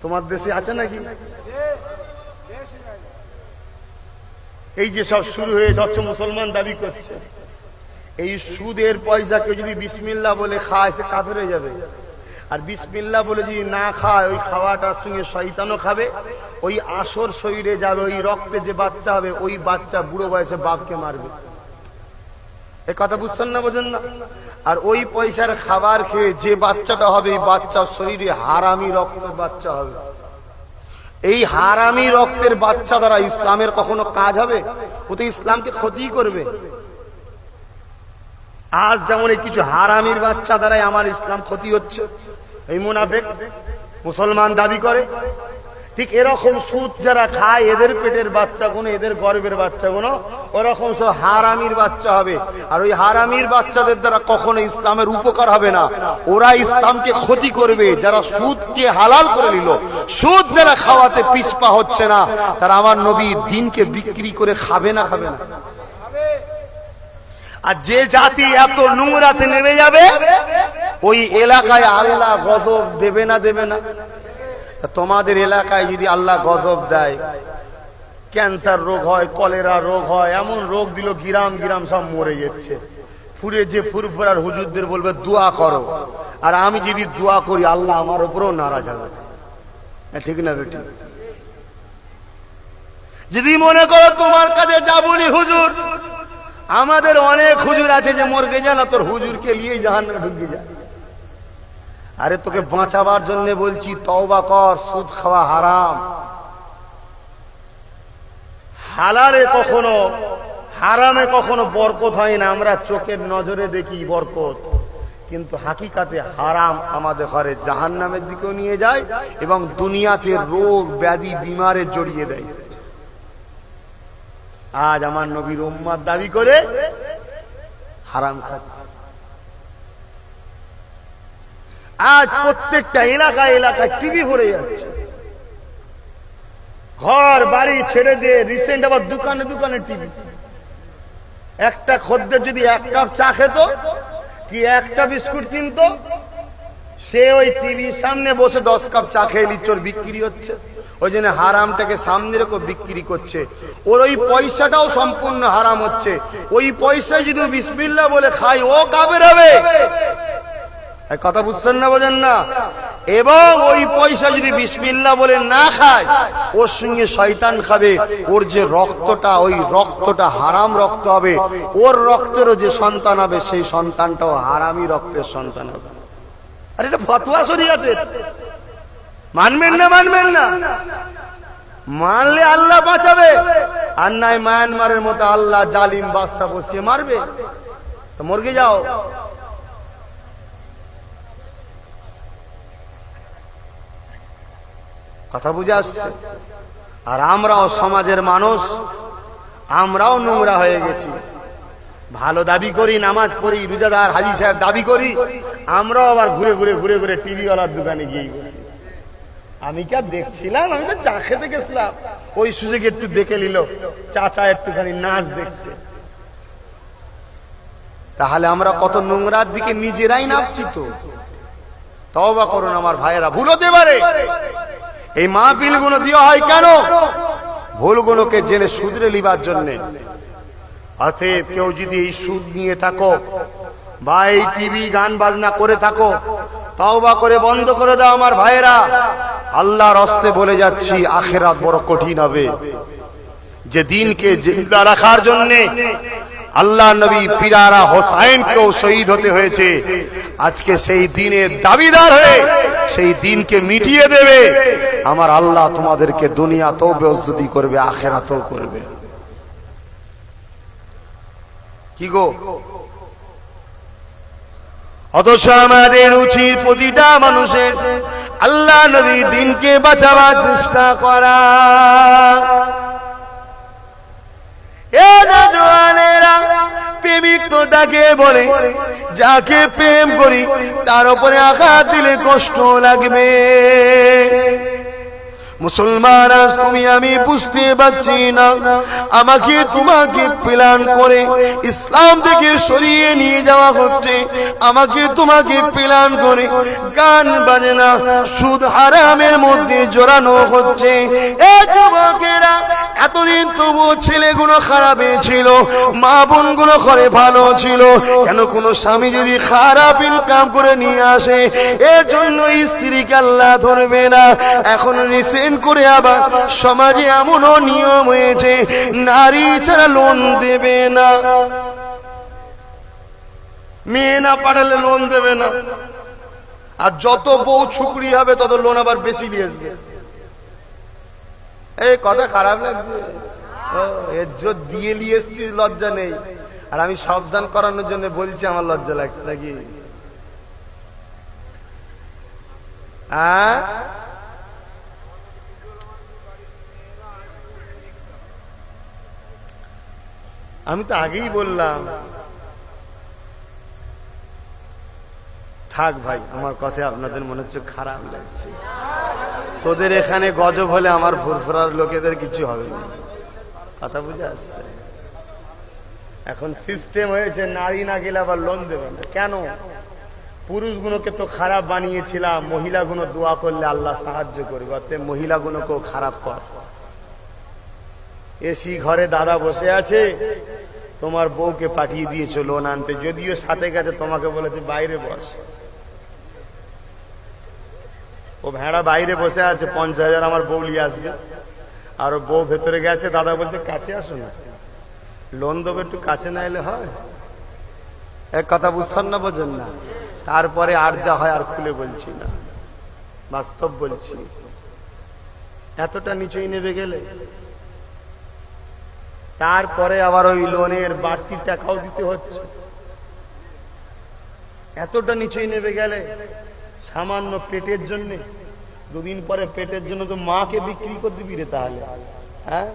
তোমার দেশে আছে নাকি? এই যে সব শুরু হয়ে যাচ্ছে, মুসলমান দাবি করছে এই সুদের পয়সাকে যদি বিসমিল্লাহ বলে খায় সে কাফের হয়ে যাবে। আর বিসমিল্লাহ বলে যদি না খায়, ওই খাওয়াটার সঙ্গে শয়তানও খাবে, ওই আসর শরীরে যাবে, ওই রক্তে যে বাচ্চা হবে ওই বাচ্চা বুড়ো বয়সে বাপকে মারবে। এ কথা বুঝছেন না, বোঝেন না? আর ওই পয়সার খাবার খেয়ে যে বাচ্চাটা হবে, এই বাচ্চার শরীরে হারামি রক্তের বাচ্চা হবে। এই হারামি রক্তের বাচ্চা দ্বারা ইসলামের কখনো কাজ হবে? ও তো ইসলামকে ক্ষতি করবে। আজ যেমন এই কিছু হারামির বাচ্চা দ্বারাই আমার ইসলাম ক্ষতি হচ্ছে, এই মুনাফিক মুসলমান দাবি করে, ঠিক এরকম সুদ যারা খায় এদের পেটের বাচ্চাগুলো, এদের গর্ভের বাচ্চাগুলো ওরকম সব হারামির বাচ্চা হবে। আর ওই হারামির বাচ্চাদের দ্বারা কখনো ইসলামের উপকার হবে না, ওরা ইসলামকে ক্ষতি করবে। যারা সুদকে হালাল করে নিল, সুদ যারা খাওয়াতে পিছপা হচ্ছে না, তারা আমার নবী দিনকে বিক্রি করে খাবে না, খাবে না। আর যে জাতি এত নোংরাতে নেমে যাবে, ওই এলাকায় আল্লাহ গজব দেবে না, দেবে না? তোমাদের এলাকায় যদি আল্লাহ গজব দেয়, ক্যান্সার রোগ হয়, কলেরা রোগ হয়, এমন রোগ দিল গ্রাম গ্রাম সব মরে যাচ্ছে, ফুরে যে ফুরফুরার হুজুরদের বলবে দোয়া করো, আর আমি যদি দোয়া করি আল্লাহ আমার উপরেও নারাজ হবে। ঠিক না বেটি? যদি মনে করো তোমার কাছে যাবনি হুজুর, আমাদের অনেক হুজুর আছে যে মরগে যায় না, তোর হুজুরকে নিয়ে জাহান্নামে ঢুকে যায়। আরে তোকে বাঁচাবার জন্য বলছি, তওবা কর। সুদ খাওয়া হারাম। হালালে কখনো, হারামে কখনো বরকত হয় না। আমরা চোখের নজরে দেখি বরকত, কিন্তু হাকিকাতে হারাম আমাদের ঘরে জাহান্নামের দিকেও নিয়ে যায় এবং দুনিয়াতে রোগ ব্যাধি বিমারে জড়িয়ে দেয়। আজ আমার নবীর উম্মত দাবি করে হারাম খাচ্ছে। আজ প্রত্যেকটা এলাকায় এলাকায় টিভি ভরে যাচ্ছে, ঘর বাড়ি ছেড়ে দিয়ে রিসেন্ট আবার দোকানে দোকানে টিভি। একটা খদ্দের যদি এক কাপ চা খেত কি একটা বিস্কুট কিনতো, সে ওই টিভির সামনে বসে 10 কাপ চা খেয়ে লিচোর বিক্রি হচ্ছে। ওই জন্য হারামটাকে সামনে রেখে বিক্রি করছে, ওর ওই পয়সাটাও সম্পূর্ণ হারাম হচ্ছে। ওই পয়সায় যদি বিসমিল্লাহ বলে খায় ও কাফের হবে। কথা বুঝছেন না, বোঝেন না? এবং ওই পয়সা যদি বিসমিল্লাহ বলে না খায়, ওর সঙ্গে শয়তান খাবে। ওর যে রক্তটা, ওই রক্তটা হারাম রক্ত হবে। ওর রক্তেরও যে সন্তান হবে, সেই সন্তানটাও হারামি রক্তের সন্তান হবে। আর এটা ফতোয়া শরীয়তের। মানবেন না? মানবেন না? মানলে আল্লাহ বাঁচাবে, আর নাই মায়ানমারের মতো আল্লাহ জালিম বাদশা বসিয়ে মারবে। তো মরগে যাও। কথা বুঝে আসছে? আর আমরাও সমাজের মানুষ, আমরাও নোংরা হয়ে গেছি। ভালো দাবি করি, নামাজ পড়ি, রোজাদার হাজী সাহেব দাবি করি, আমরাও আবার ঘুরে ঘুরে ঘুরে ঘুরে টিভিওয়ালার দোকানে গিয়ে বসি। আমি কি আর দেখছিলাম? আমি তো চা খেতে গেছিলাম, ওই সুযোগে একটু দেখে নিল চাচা একটুখানি নাচ দেখছে। তাহলে আমরা কত নোংরার দিকে নিজেরাই নামছি। তো তওবা করুন আমার ভাইয়েরা, ভুল হতে পারে। এই মাহফিল গুলো দেওয়া হয় কেন? ভুলগুলোকে জেনে শুধরে লিবার জন্যে। অতএব কেউ যদি এই সুদ নিয়ে থাকো বা এই টিভি গান বাজনা করে থাকো, তওবা করে বন্ধ করে দাও আমার ভাইয়েরা। আল্লাহর হস্তে বলে যাচ্ছি, আখিরাত বড় কঠিন হবে। যে দিনকে জিন্দা রাখার জন্য আল্লাহ নবী পিরারা হোসাইনকেও শহীদ হতে হয়েছে, আজকে সেই দিনের দাবিদার হয়ে সেই দিনকে মিটিয়ে দেবে আমার আল্লাহ, তোমাদেরকে দুনিয়াতেও বেইজ্জতি করবে, আখিরাতেও করবে। কি গো? অথচ আমাদের উচিত প্রতিটা মানুষের আল্লাহ নবী দিনকে বাঁচাবার চেষ্টা করা। এ নওজওয়ানেরা, প্রেমিক তো তাকে বলে যাকে প্রেম করি তার উপরে আঘাত দিলে কষ্ট লাগবে। মুসলমান আজ তুমি আমি বুঝতে পারছি না, আমাকে তোমাকে প্ল্যান করে ইসলাম থেকে সরিয়ে নিয়ে যাওয়া হচ্ছে। আমাকে তোমাকে প্ল্যান করে গান বাজনা সুদ হারামের মধ্যে জড়ানো হচ্ছে। এ যুবকেরা, এতদিন তবু ছেলেগুলো খারাপ ছিল, মা বোনগুলো ঘরে ভালো ছিল, কেন কোন স্বামী যদি খারাপ ইনকাম করে নিয়ে আসে এর জন্য স্ত্রীকে আল্লাহ ধরবে না? এখন রিসেন্ট করে আবার সমাজে এমনও নিয়ম হয়েছে, নারী ছাড়া লোন দেবে না, মেয়ে না পাঠালে লোন দেবে না। আর যত বউ ছুকরি হবে তত লোন আবার বেশি নিয়ে আসবে। এই কথা খারাপ লাগছে? ইজ্জত দিয়ে নিয়ে এসছি, লজ্জা নেই। আর আমি সাবধান করানোর জন্য বলছি, আমার লজ্জা লাগছে নাকি? আমি তো আগেই বললাম, থাক ভাই, আমার কথা আপনাদের মনে হচ্ছে খারাপ লাগছে। তোদের এখানে গজব হলে আমার ফুরফুরার লোকেদের কিছু হবে না। কথা বুঝে আসছে? এখন সিস্টেম হয়েছে নারী না গেলে আবার লোন দেবে না। কেন? পুরুষগুলোকে তো খারাপ বানিয়েছিলাম, মহিলাগুলো দোয়া করলে আল্লাহ সাহায্য করবে, অতএব মহিলাগুলোকেও খারাপ কর। এসি ঘরে দাদা বসে আছে, তোমার বউকে পাঠিয়ে দিয়েছো লোন আনতে, যদিও সাথে গেছে তোমাকে বলেছে বাইরে বস। ও ভেড়া বাইরে বসে আছে, 50,000 আমার বউ নিয়ে আসবে, আর বউ ভেতরে গেছে, দাদা বলছে কাছে আসো না, লোন দেবো, একটু কাছে না এলে হয়? এক কথা বুঝছেন না, বোঝেন না? তারপরে আর যা হয় আর খুলে বলছি না, বাস্তব বলছি। এতটা নিচুই নেমে গেলে তারপরে আবার ওই লোনের বাড়তি টাকাও দিতে হচ্ছে। এতটা নিচুই নেমে গেলে সামান্য পেটের জন্য, দুদিন পরে পেটের জন্য তো মাকে বিক্রি করে দিবি রে। তাহলে হ্যাঁ,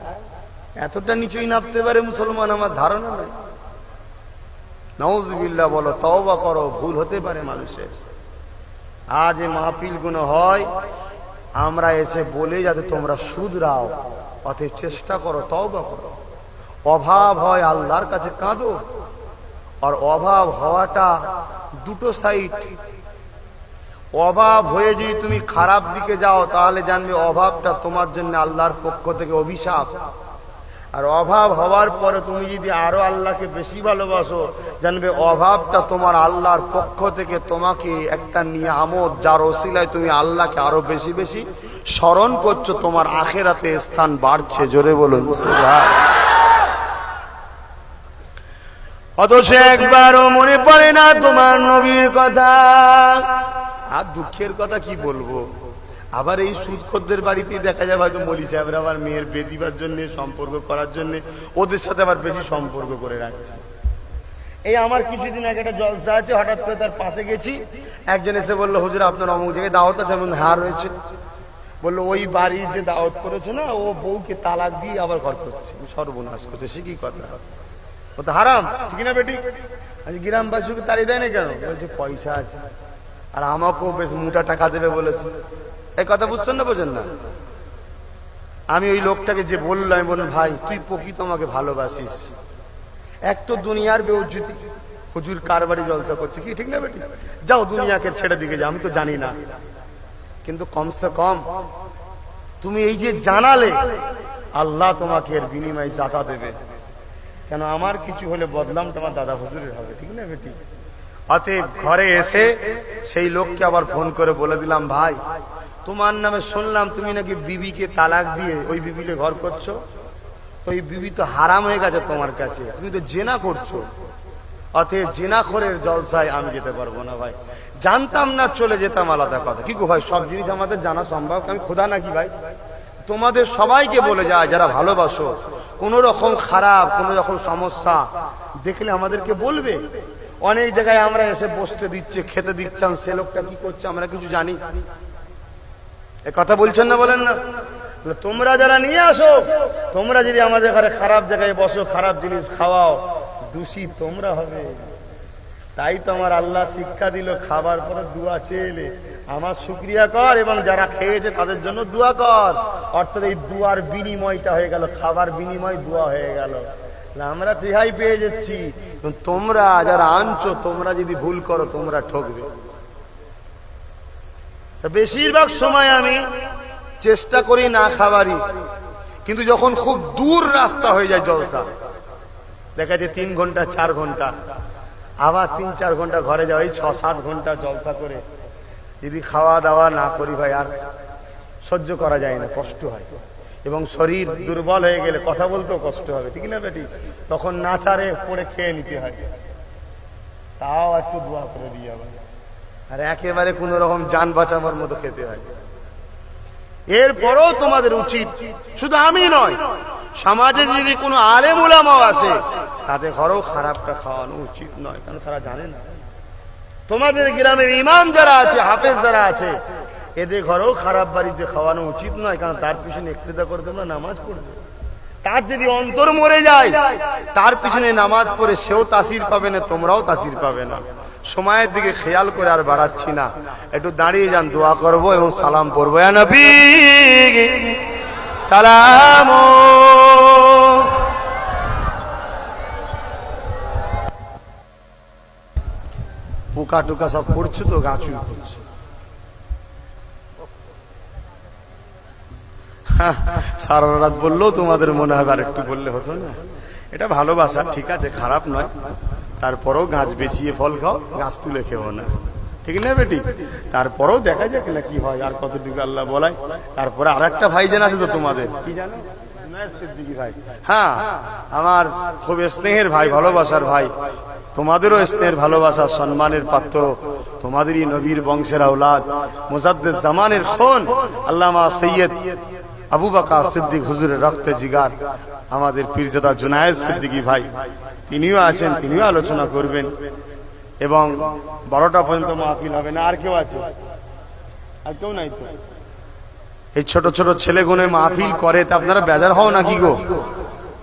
এতটা নিচুই নামতে পারে মুসলমান, আমার ধারণা নেই। নাউজুবিল্লাহ বলো, তওবা করো, ভুল হতে পারে মানুষের। আজ এই মাহফিল গুলো হয়, আমরা এসে বলে যাতে তোমরা শুধরাও, অতএব চেষ্টা করো, তওবা করো। অভাব হয় আল্লাহর কাছে কাঁদো। আর অভাব হওয়াটা দুটো সাইড। অভাব হয়ে যদি তুমি খারাপ দিকে যাও তাহলে জানবে অভাবটা তোমার জন্য আল্লাহর পক্ষ থেকে অভিশাপ। আর অভাব হওয়ার পরে তুমি যদি আরো আল্লাহকে বেশি ভালোবাসো, জানবে অভাবটা তোমার আল্লাহর পক্ষ থেকে তোমাকে একটা নিয়ামত, যার ওসিলায় তুমি আল্লাহকে আরো বেশি বেশি স্মরণ করছো, তোমার আখিরাতে স্থান বাড়ছে। জোরে বলুন সুবহানাল্লাহ। অথচ একবারও মনে পড়ে না তোমার নবীর কথা। আর দুঃখের কথা কি বলবো, আবার এই সুদখোরদের বাড়িতেই দেখা যায় হয়তো মৌলী সাহেবরা আবার মেয়ের বিয়ে দিবার জন্য, সম্পর্ক করার জন্য ওদের সাথে আবার বেশি সম্পর্ক করে রাখছে। এই আমার কিছুদিন আগে একটা জলসা আছে, হঠাৎ করে তার পাশে গেছি, একজন এসে বললো হুজুর আপনার অমুক জায়গায় দাওয়াত আছে। এমন হার রয়েছে, বললো ওই বাড়ি যে দাওয়াত করেছে না, ও বউকে তালাক দিয়ে আবার ঘর করছে, সর্বনাশ করছে। সে কি কথা, ও তো হারাম, ঠিক না বেটি? আজ গ্রামবাসীকে তাড়িয়ে দেয় না কেন? বলছে পয়সা আছে, আর আমাকেও বেশ মোটা টাকা দেবে বলেছে। এই কথা বুঝছেন না, বোঝেন না? আমি ওই লোকটাকে যে বললাম, আমি বললাম ভাই তুই প্রকৃত আমাকে ভালোবাসিস, এক তো দুনিয়ার বেউজ্জতি, হুজুর কার বাড়ি জলসা করছে, কি ঠিক না বেটি? যাও দুনিয়াকে ছেড়ে দিকে যাও, আমি তো জানি না, কিন্তু কমসে কম তুমি এই যে জানালে, আল্লাহ তোমাকে এর বিনিময়ে জাতা দেবে। কেন আমার কিছু হলে বদনাম তোমার দাদা হুজুরের হবে, ঠিক না বেটি? অতএব ঘরে এসে সেই লোককে আবার ফোন করে বলে দিলাম, ভাই তোমার নামে শুনলাম তুমি নাকি বিবিকে তালাক দিয়ে ওই বিবিলে ঘর করছো, তো ওই বিবি তো হারাম হয়ে গেছে তোমার কাছে, তুমি তো জেনা করছো। অতএব জেনাখোরের জলসায় আমি যেতে পারবো না ভাই। জানতাম না, চলে যেতাম, আলাদা কথা। কি গো ভাই, সব জিনিস আমাদের জানা সম্ভব? আমি খোদা নাকি ভাই? তোমাদের সবাইকে বলে যায়, যারা ভালোবাসো, কোন রকম খারাপ, কোন রকম সমস্যা দেখলে আমাদেরকে বলবে। অনেক জায়গায় আমরা এসে বসতে দিচ্ছে, খেতে দিচ্ছাম, সে লোকটা কি করছে আমরা কিছু জানি? এ কথা বলছেন না, বলেন না? তোমরা যারা নিয়ে আসো, তোমরা যদি আমাদের ঘরে খারাপ জায়গায় বসো, খারাপ জিনিস খাওয়াও, দোষী তোমরা হবে। তাই তো আমার আল্লাহ শিক্ষা দিল, খাবার পরে দুয়া চেয়ে আমার শুকরিয়া কর, এবং যারা খেয়েছে তাদের জন্য দোয়া কর। অর্থাৎ এই দুয়ার বিনিময়টা হয়ে গেল, খাবার বিনিময় দোয়া হয়ে গেল। আমরা রেহাই পেয়ে যাচ্ছি। তোমরা যারা আনছো, তোমরা যদি ভুল করো, তোমরা ঠকবে। বেশিরভাগ সময় আমি চেষ্টা করি না খাবারই, কিন্তু যখন খুব দূর রাস্তা হয়ে যায় জলসা, দেখা যায় 3 ঘন্টা 4 ঘন্টা, আবার 3-4 ঘন্টা ঘরে যাওয়া, এই 6-7 ঘন্টা জলসা করে যদি খাওয়া দাওয়া না করি ভাই, আর সহ্য করা যায় না, কষ্ট হয়। এবং শরীর দুর্বল হয়ে গেলে কথা বলতেও কষ্ট হবে, ঠিক না বেটি? তখন নাচারে পড়ে খেয়ে নিতে হয়, তাও একটু দোয়া করে দিয়ে আবার, আর একেবারে কোন রকম যান বাঁচাবার মতো খেতে হয়। এরপরও তোমাদের উচিত, শুধু আমি নয়, সমাজে যদি কোনো আলেম উলামাও আছে, তাদের ঘরেও খারাপটা খাওয়ানো উচিত নয়, কারণ তারা জানে না। তোমাদের গ্রামের ইমাম যারা আছে, হাফেজ যারা আছে, এদের ঘরেও খারাপ বাড়িতে খাওয়ানো উচিত নয়, কারণ তার পিছনে ইক্তেদা করে তোমরা নামাজ পড়বে। তার যদি অন্তর মরে যায়, তার পিছনে নামাজ পড়ে সেও তাসির পাবে না, তোমরাও তাসির পাবে না। সময়ের দিকে খেয়াল করে আর বাড়াচ্ছি না, একটু দাঁড়িয়ে যান, দোয়া করবো এবং সালাম পড়বো। ইয়া নবী সালাম। পোকা টোকা সব পড়ছে তো, গাছু করছে। সারা রাত বললেও তোমাদের মনে হবে আর একটু বললে হতো না। এটা ভালোবাসা, ঠিক আছে, খারাপ নয়। তারপরেও গাছ বেচিয়ে ফল খাও, গাছ তুলে খেও না, ঠিক না বেটি? তারপরেও দেখা যাক না কি হয়, আর কতটুকু আল্লাহ বলায়। তারপরে আর একটা ভাইজান আছে তো তোমাদের, কি জানো? সিদ্দিকী ভাই। হ্যাঁ, আমার খুব স্নেহের ভাই, ভালোবাসার ভাই। তোমাদেরও স্নেহের, ভালোবাসার, সম্মানের পাত্র। তোমাদেরই নবীর বংশের আওলাদ, মুজাদ্দিদ জামানের খুন আল্লামা সৈয়দ আবু বকর সিদ্দিক হুজুরের রক্তে জিগার আমাদের পীরজাদা জুনায়েদ সিদ্দিকী ভাই, তিনিও আছেন, তিনিও আলোচনা করবেন। এবং 12টা পর্যন্ত মাহফিল হবে না। আর কেউ আছে? আর কেউ নাই তো? এই ছোট ছোট ছেলেগুনে মাহফিল করে, তা আপনারা বেজার হও নাকি গো?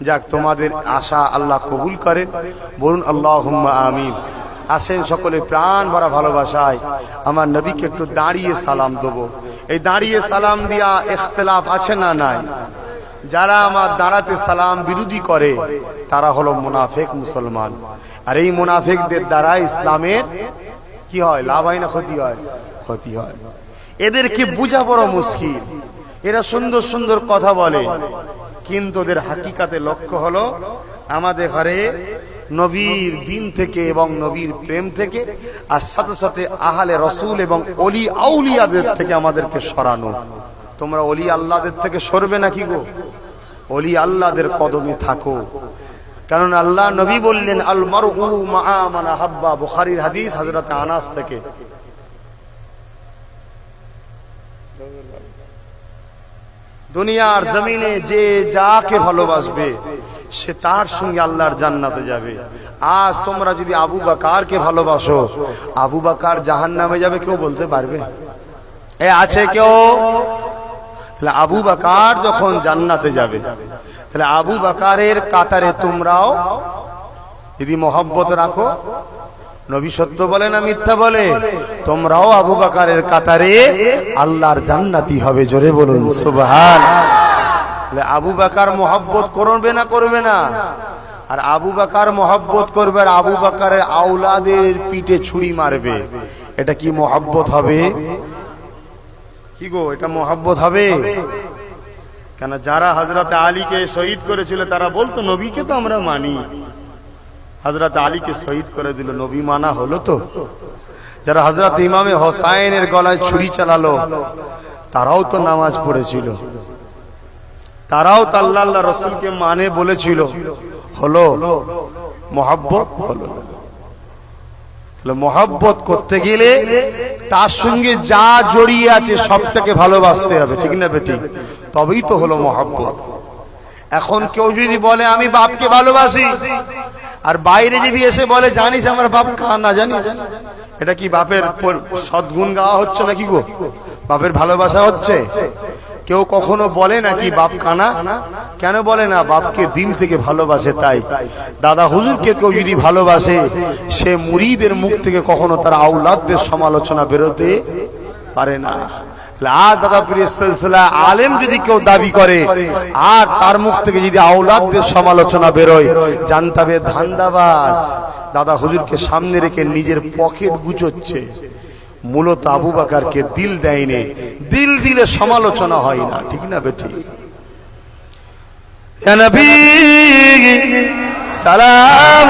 যাক, তোমাদের আশা আল্লাহ কবুল করেন, বলুন আল্লাহুম্মা আমিন। আসেন সকলে প্রাণ ভরা ভালোবাসায় আমার নবীকে একটু দাঁড়িয়ে সালাম দেবো। এই দাঁড়িয়ে সালাম দিয়া ইখতিলাফ আছে না নাই? যারা আমার দাঁড়াতে সালাম বিরোধী করে, তারা হলো মুনাফিক মুসলমান। আর এই মুনাফিকদের দ্বারা ইসলামের কি হয়, লাভ হয় না ক্ষতি হয়? ক্ষতি হয়। এদেরকে বোঝা বড় মুশকিল। এরা সুন্দর সুন্দর কথা বলে, কিন্তু ওদের হাকিকাতে লক্ষ্য হলো আমাদের ঘরে নবীর দিন থেকে এবং নবীর প্রেম থেকে, আর সাথে সাথে আহলে রসুল এবং অলি আউলিয়াদের থেকে আমাদেরকে সরানো। তোমরা অলি আল্লাহদের থেকে সরবে নাকি গো? অলি আল্লাহদের কদমে থাকো, কারণ আল্লাহ নবী বললেন আল মারউ মাআ মান আহাব্বা, বুখারীর হাদিস, হযরত আনাস থেকে। দুনিয়ার জমিনে যে যাকে ভালোবাসবে, সে তার সঙ্গে আল্লাহর জান্নাতে যাবে। আজ তোমরা যদি আবু বকরকে ভালোবাসো, আবু বকর জাহান্নামে যাবে, কেউ বলতে পারবে? এ আছে কেউ? তাহলে আবু বকর যখন জান্নাতে যাবে, তাহলে আবু বকরের কাতারে তোমরাও যদি মহব্বত রাখো, নবী সত্য বলে না মিথ্যা বলে, তোমরাও আবু বকরের কাতারে আল্লাহর জান্নাতি হবে। জোরে বলুন সুবহান। তাহলে আবু বকর মহব্বত করবে না করবে না? আর আবু বকর মহব্বত করবে আর আবু বকরের আওলাদের পিঠে ছুরি মারবে, এটা কি মহব্বত হবে? কি গো, এটা মহব্বত হবে? কেন যারা হযরত আলীকে শহীদ করেছিল তারা বলতো নবীকে তো আমরা মানি, হযরত আলীকে শহীদ করে দিল, নবী মানা হলো তো? যারা হযরত ইমামে হোসাইনের গলায় ছুরি চালালো তারাও তো নামাজ পড়েছিল, তারাও তো আল্লাহ আল্লাহ রাসূলকে মানে বলেছিল, হলো? মহব্বত হলো না। তাহলে মহব্বত করতে গেলে তার সঙ্গে যা জড়িয়ে আছে সবটাকে ভালোবাসতে হবে, ঠিক না বেটি? তবেই তো হলো মহব্বত। এখন কেউ যদি বলে আমি বাপকে ভালোবাসি, আর বাইরে যদি এসে বলে জানিস আমার বাপ কানা, জানিস, এটা কি বাপের সদ্গুণ গাওয়া হচ্ছে নাকি গো? বাপের ভালোবাসা হচ্ছে? কেউ কখনো বলে নাকি বাপ কানা? কেন বলে না? বাপকে দিল থেকে ভালোবাসে। তাই দাদা হুজুরকে কেউ যদি ভালোবাসে, সে মুরিদের মুখ থেকে কখনো তার আওলাদদের সমালোচনা বেরোতে পারে না। আর দাদা পীরের সিলসিলা আলেম যদি কেউ দাবি করে আর তার মুখ থেকে যদি আওলাদদের সমালোচনা বেরোয়, জানতে হবে ধান্দাবাজ, দাদা হুজুরকে সামনে রেখে নিজের পকেট গুছোচ্ছে। মূলত আবু বকরকে দিল দেয়নি, দিল দিলে সমালোচনা হয় না, ঠিক না বেটি? ইয়া নবী সালাম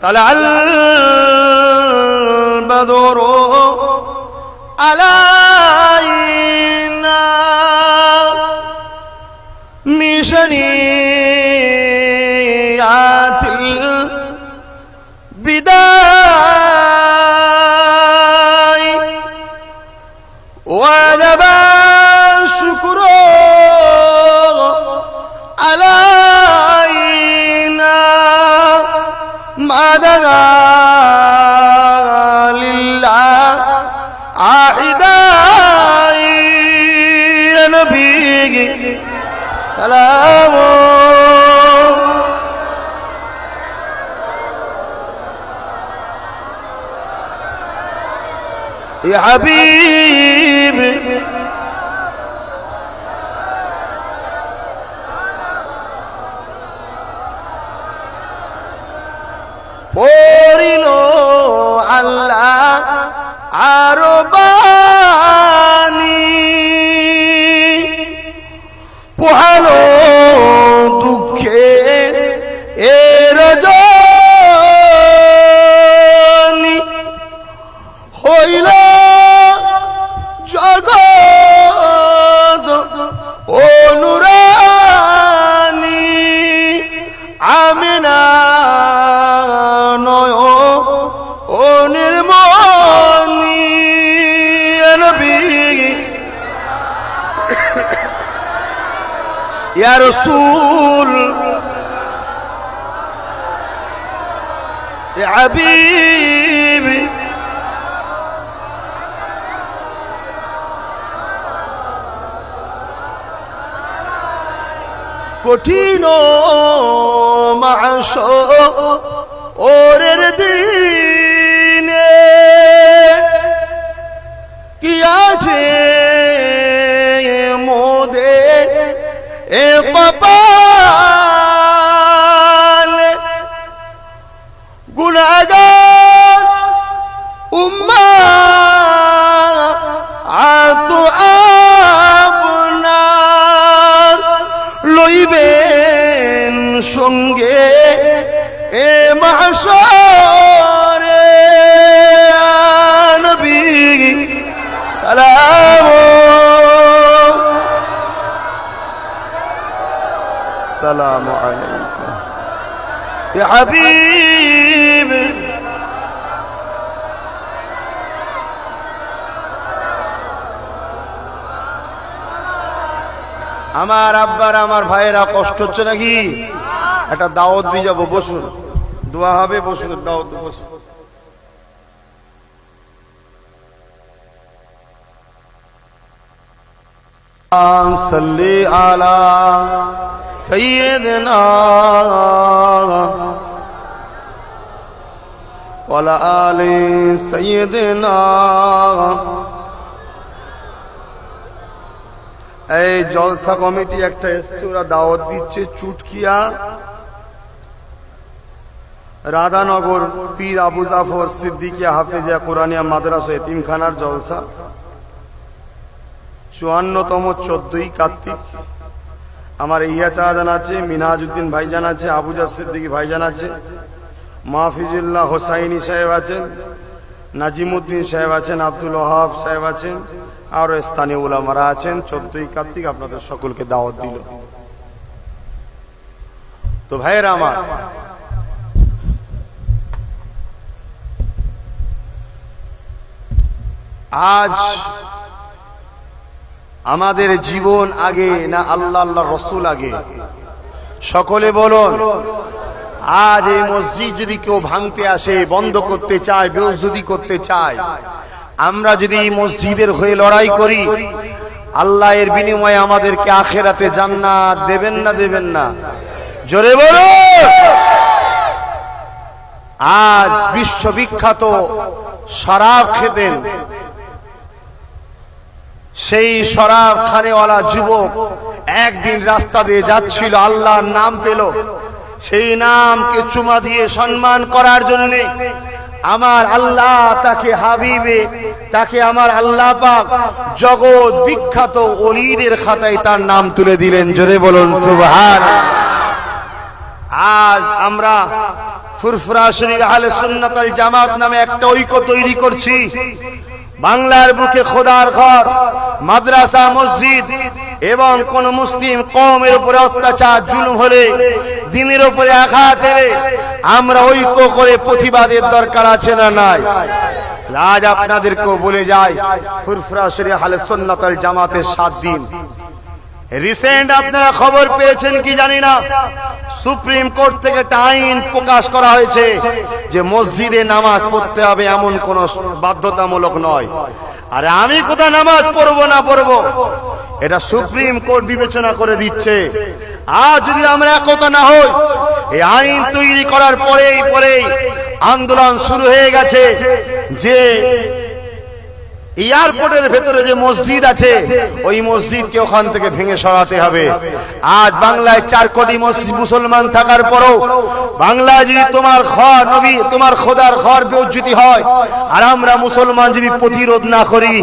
طلع البدر علينا من شنيعات البداية وجب الشكر علينا ما دعا لله عائداي يا نبي سلام يا حبيب পড়িল আল্লাহ আরো বাণী, পোহালো দুঃখে এর রজনী, হইল জগৎ অনুরানী, আমিনা يا رسول يا حبيبي কঠিন মাহশরের দিনে কি আছে মোদের এ কপাল, গুনাহগার উম্মাত আপনার লইবেন সঙ্গে এ মাহশরে। নবী সালাম السلام عليك يا حبيب আমার আব্বার আমার ভাইয়েরা কষ্ট হচ্ছে নাকি? একটা দাওয়াত দিয়ে যাবো, বসুন, দোয়া হবে, বসুন, দাওয়াত, বসুন। সাল্লি আলা সাইয়্যিদিনা ওয়ালা আলি সাইয়্যিদিনা। এই জলসা কমিটি একটা এসছে, ওরা দাওয়াত দিচ্ছে চুটকিয়া রাধানগর পীর আবু জাফর সিদ্দিকিয়া হাফেজিয়া কোরআনিয়া মাদ্রাসা এতিমখানার জলসা, 54তম 14ই কার্তিক। আমার ইয়া চাহাজান আছে, মিনহাজউদ্দিন ভাইজান আছে, আবুজার সিদ্দিকী ভাইজান আছে, মাহফিজুল্লাহ হোসাইনি সাহেব আছেন, নাজিমুদ্দিন সাহেব আছেন, আব্দুল ওহাব সাহেব আছেন, আর স্থানীয় উলামারা আছেন। 14ই কার্তিক আপনাদের সকলকে দাওয়াত দিল। তো ভাইয়েরা আমার, আজ আমাদের জীবন আগে না আল্লাহ আল্লাহ রসুল আগে? সকলে বলুন। আজ এই মসজিদ যদি কেউ ভাঙতে আসে, বন্ধ করতে চায়, বেউজুদি করতে চায়, আমরা যদি এই মসজিদের হয়ে লড়াই করি, আল্লাহ এর বিনিময়ে আমাদেরকে আখিরাতে জান্নাত দেবেন না দেবেন না? জোরে বলুন। আজ বিশ্ববিখ্যাত শরাব খেতেন সেই শরাব খানেওয়ালা যুবক একদিন রাস্তা দিয়ে যাচ্ছিল, আল্লাহর নাম পেল, সেই নামকে চুমা দিয়ে সম্মান করার জন্য আমার আল্লাহ তাকে হাবিবে, তাকে আমার আল্লাহ পাক জগৎ বিখ্যাত ওলিদের খাতায় তার নাম তুলে দিলেন। জোরে বলুন সুবহানাল্লাহ। আজ আমরা ফুরফুরা শরীফ আহলে সুন্নাত ওয়াল জামাত নামে একটা ঐক্য তৈরি করছি। বাংলার বুকে খোদার ঘর, মাদ্রাসা, মসজিদ এবং কোন মুসলিম কওমের উপরে অত্যাচার জুলুম হলে, দ্বীনের উপরে আঘাত এলে আমরা ঐক্য করে প্রতিবাদের দরকার আছে না নাই? আজ আপনাদেরকেও বলে যায়, ফুরফুরা শরীফ আহলে সুন্নাত ওয়াল জামাতের 7 দিন রিসেন্ট আপনারা খবর পেয়েছেন কি জানি না, সুপ্রিম কোর্ট থেকে একটা আইন প্রকাশ করা হয়েছে যে মসজিদে নামাজ পড়তে হবে এমন কোন বাধ্যতামূলক নয়। আরে আমি কোথায় নামাজ পড়বো না পড়বো, এটা সুপ্রিম কোর্ট বিবেচনা করে দিচ্ছে। আজ যদি আমরা একতা না হই, এই আইন তৈরি করার পরেই আন্দোলন শুরু হয়ে গেছে যে এয়ারপোর্টের ভেতরে যে মসজিদ আছে ওই মসজিদকে ওখান থেকে ভেঙে সরাতে হবে। আজ বাংলায় 4 কোটি মুসলমান থাকার পরও বাংলায় যদি তোমার ঘর নবী, তোমার খোদার ঘর বেইজ্জতি হয়, আর আমরা মুসলমান যদি প্রতিরোধ না করি,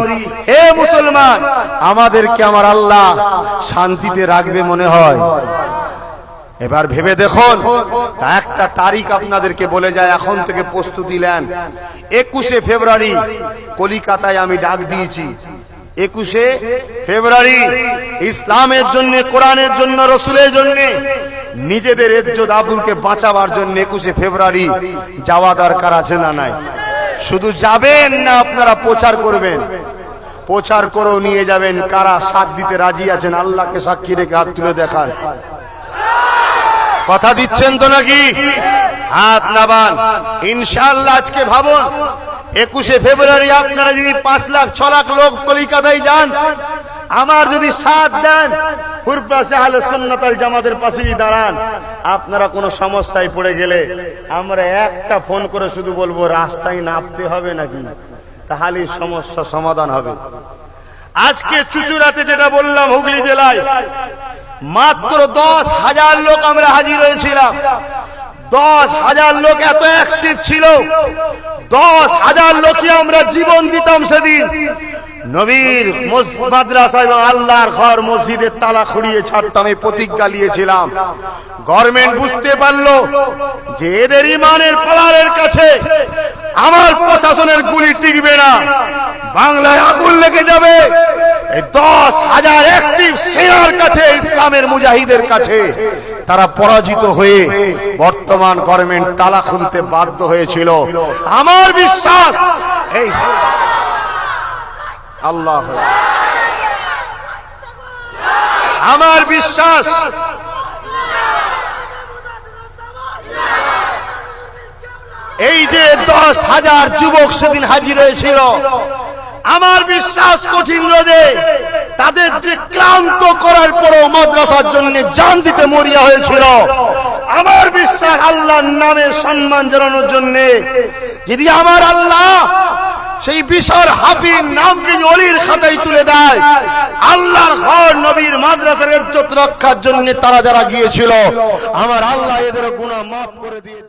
হে মুসলমান, আমাদেরকে আমার আল্লাহ শান্তিতে রাখবে মনে হয়? এবার ভেবে দেখুন। একটা তারিখ আপনাদেরকে বলে যায়, এখন থেকে প্রস্তুতি নেন। 21শে ফেব্রুয়ারি কলিকাতায় আমি ডাক দিয়েছি। 21শে ফেব্রুয়ারি ইসলামের জন্য, কোরআনের জন্য, রসুলের জন্য, নিজেদের ইজ্জত আবরুকে বাঁচাবার জন্য 21শে ফেব্রুয়ারি যাওয়া দরকার আছে না নাই? শুধু যাবেন না, আপনারা প্রচার করবেন, প্রচার করেও নিয়ে যাবেন। কারা সাথ দিতে রাজি আছেন আল্লাহকে সাক্ষী রেখে হাত তুলে দেখান। কথা দিচ্ছেন তো নাকি? হাত নামান। ইনশাআল্লাহ আজকে ভাবুন, 21শে ফেব্রুয়ারি আপনারা যদি 5 লাখ 6 লাখ লোক কলিকাতায় যান, আমার যদি সাথ দেন, ফুরফুরা আহলে সুন্নাত ওয়াল জামাতের পাশে দাঁড়ান, আপনারা কোনো সমস্যায় পড়ে গেলে আমরা একটা ফোন করে শুধু বলবো রাস্তায় নামতে হবে নাকি, তাহলে সমস্যা সমাধান হবে। আজকে চুচুড়াতে যেটা বললাম, হুগলি জেলায় মাত্র 10,000 লোক আমরা হাজির হয়েছিলাম। 10,000 লোক এত অ্যাক্টিভ ছিল, 10,000 লোকই আমরা জীবন দিতাম সেদিন। নবীর মাদ্রাসা এবং আল্লাহর ঘর মসজিদের তালা খুঁড়িয়ে ছাড়তাম, এই প্রতিজ্ঞা নিয়েছিলাম। গভর্নমেন্ট বুঝতে পারলো যে এদের ইমানের পাহাড়ের কাছে আমার প্রশাসনের গুলি টিকবে না, বাংলায় আগুন লেগে যাবে। এই 10,000 অ্যাক্টিভ সেনার কাছে, ইসলামের মুজাহিদের কাছে তারা পরাজিত হয়ে বর্তমান গভর্নমেন্ট তালা খুলতে বাধ্য হয়েছিল। আমার বিশ্বাস, এই আল্লাহ, আমার বিশ্বাস এই যে 10,000 যুবক সেদিন হাজির হয়েছিল, আমার বিশ্বাস কঠিন রোদে তাদের যে ক্লান্ত করার পরও মাদ্রাসার জন্য জান দিতে মরিয়া হয়েছিল, আমার বিশ্বাস আল্লাহর নামের সম্মান জানানোর জন্য যদি আমার আল্লাহ সেই বিশাল হাফির নামকে অলির খাতায় তুলে দেয়, আল্লাহর ঘর নবীর মাদ্রাসার ইজ্জত রক্ষার জন্য তারা যারা গিয়েছিল, আমার আল্লাহ এদের গুনাহ মাফ করে দিয়ে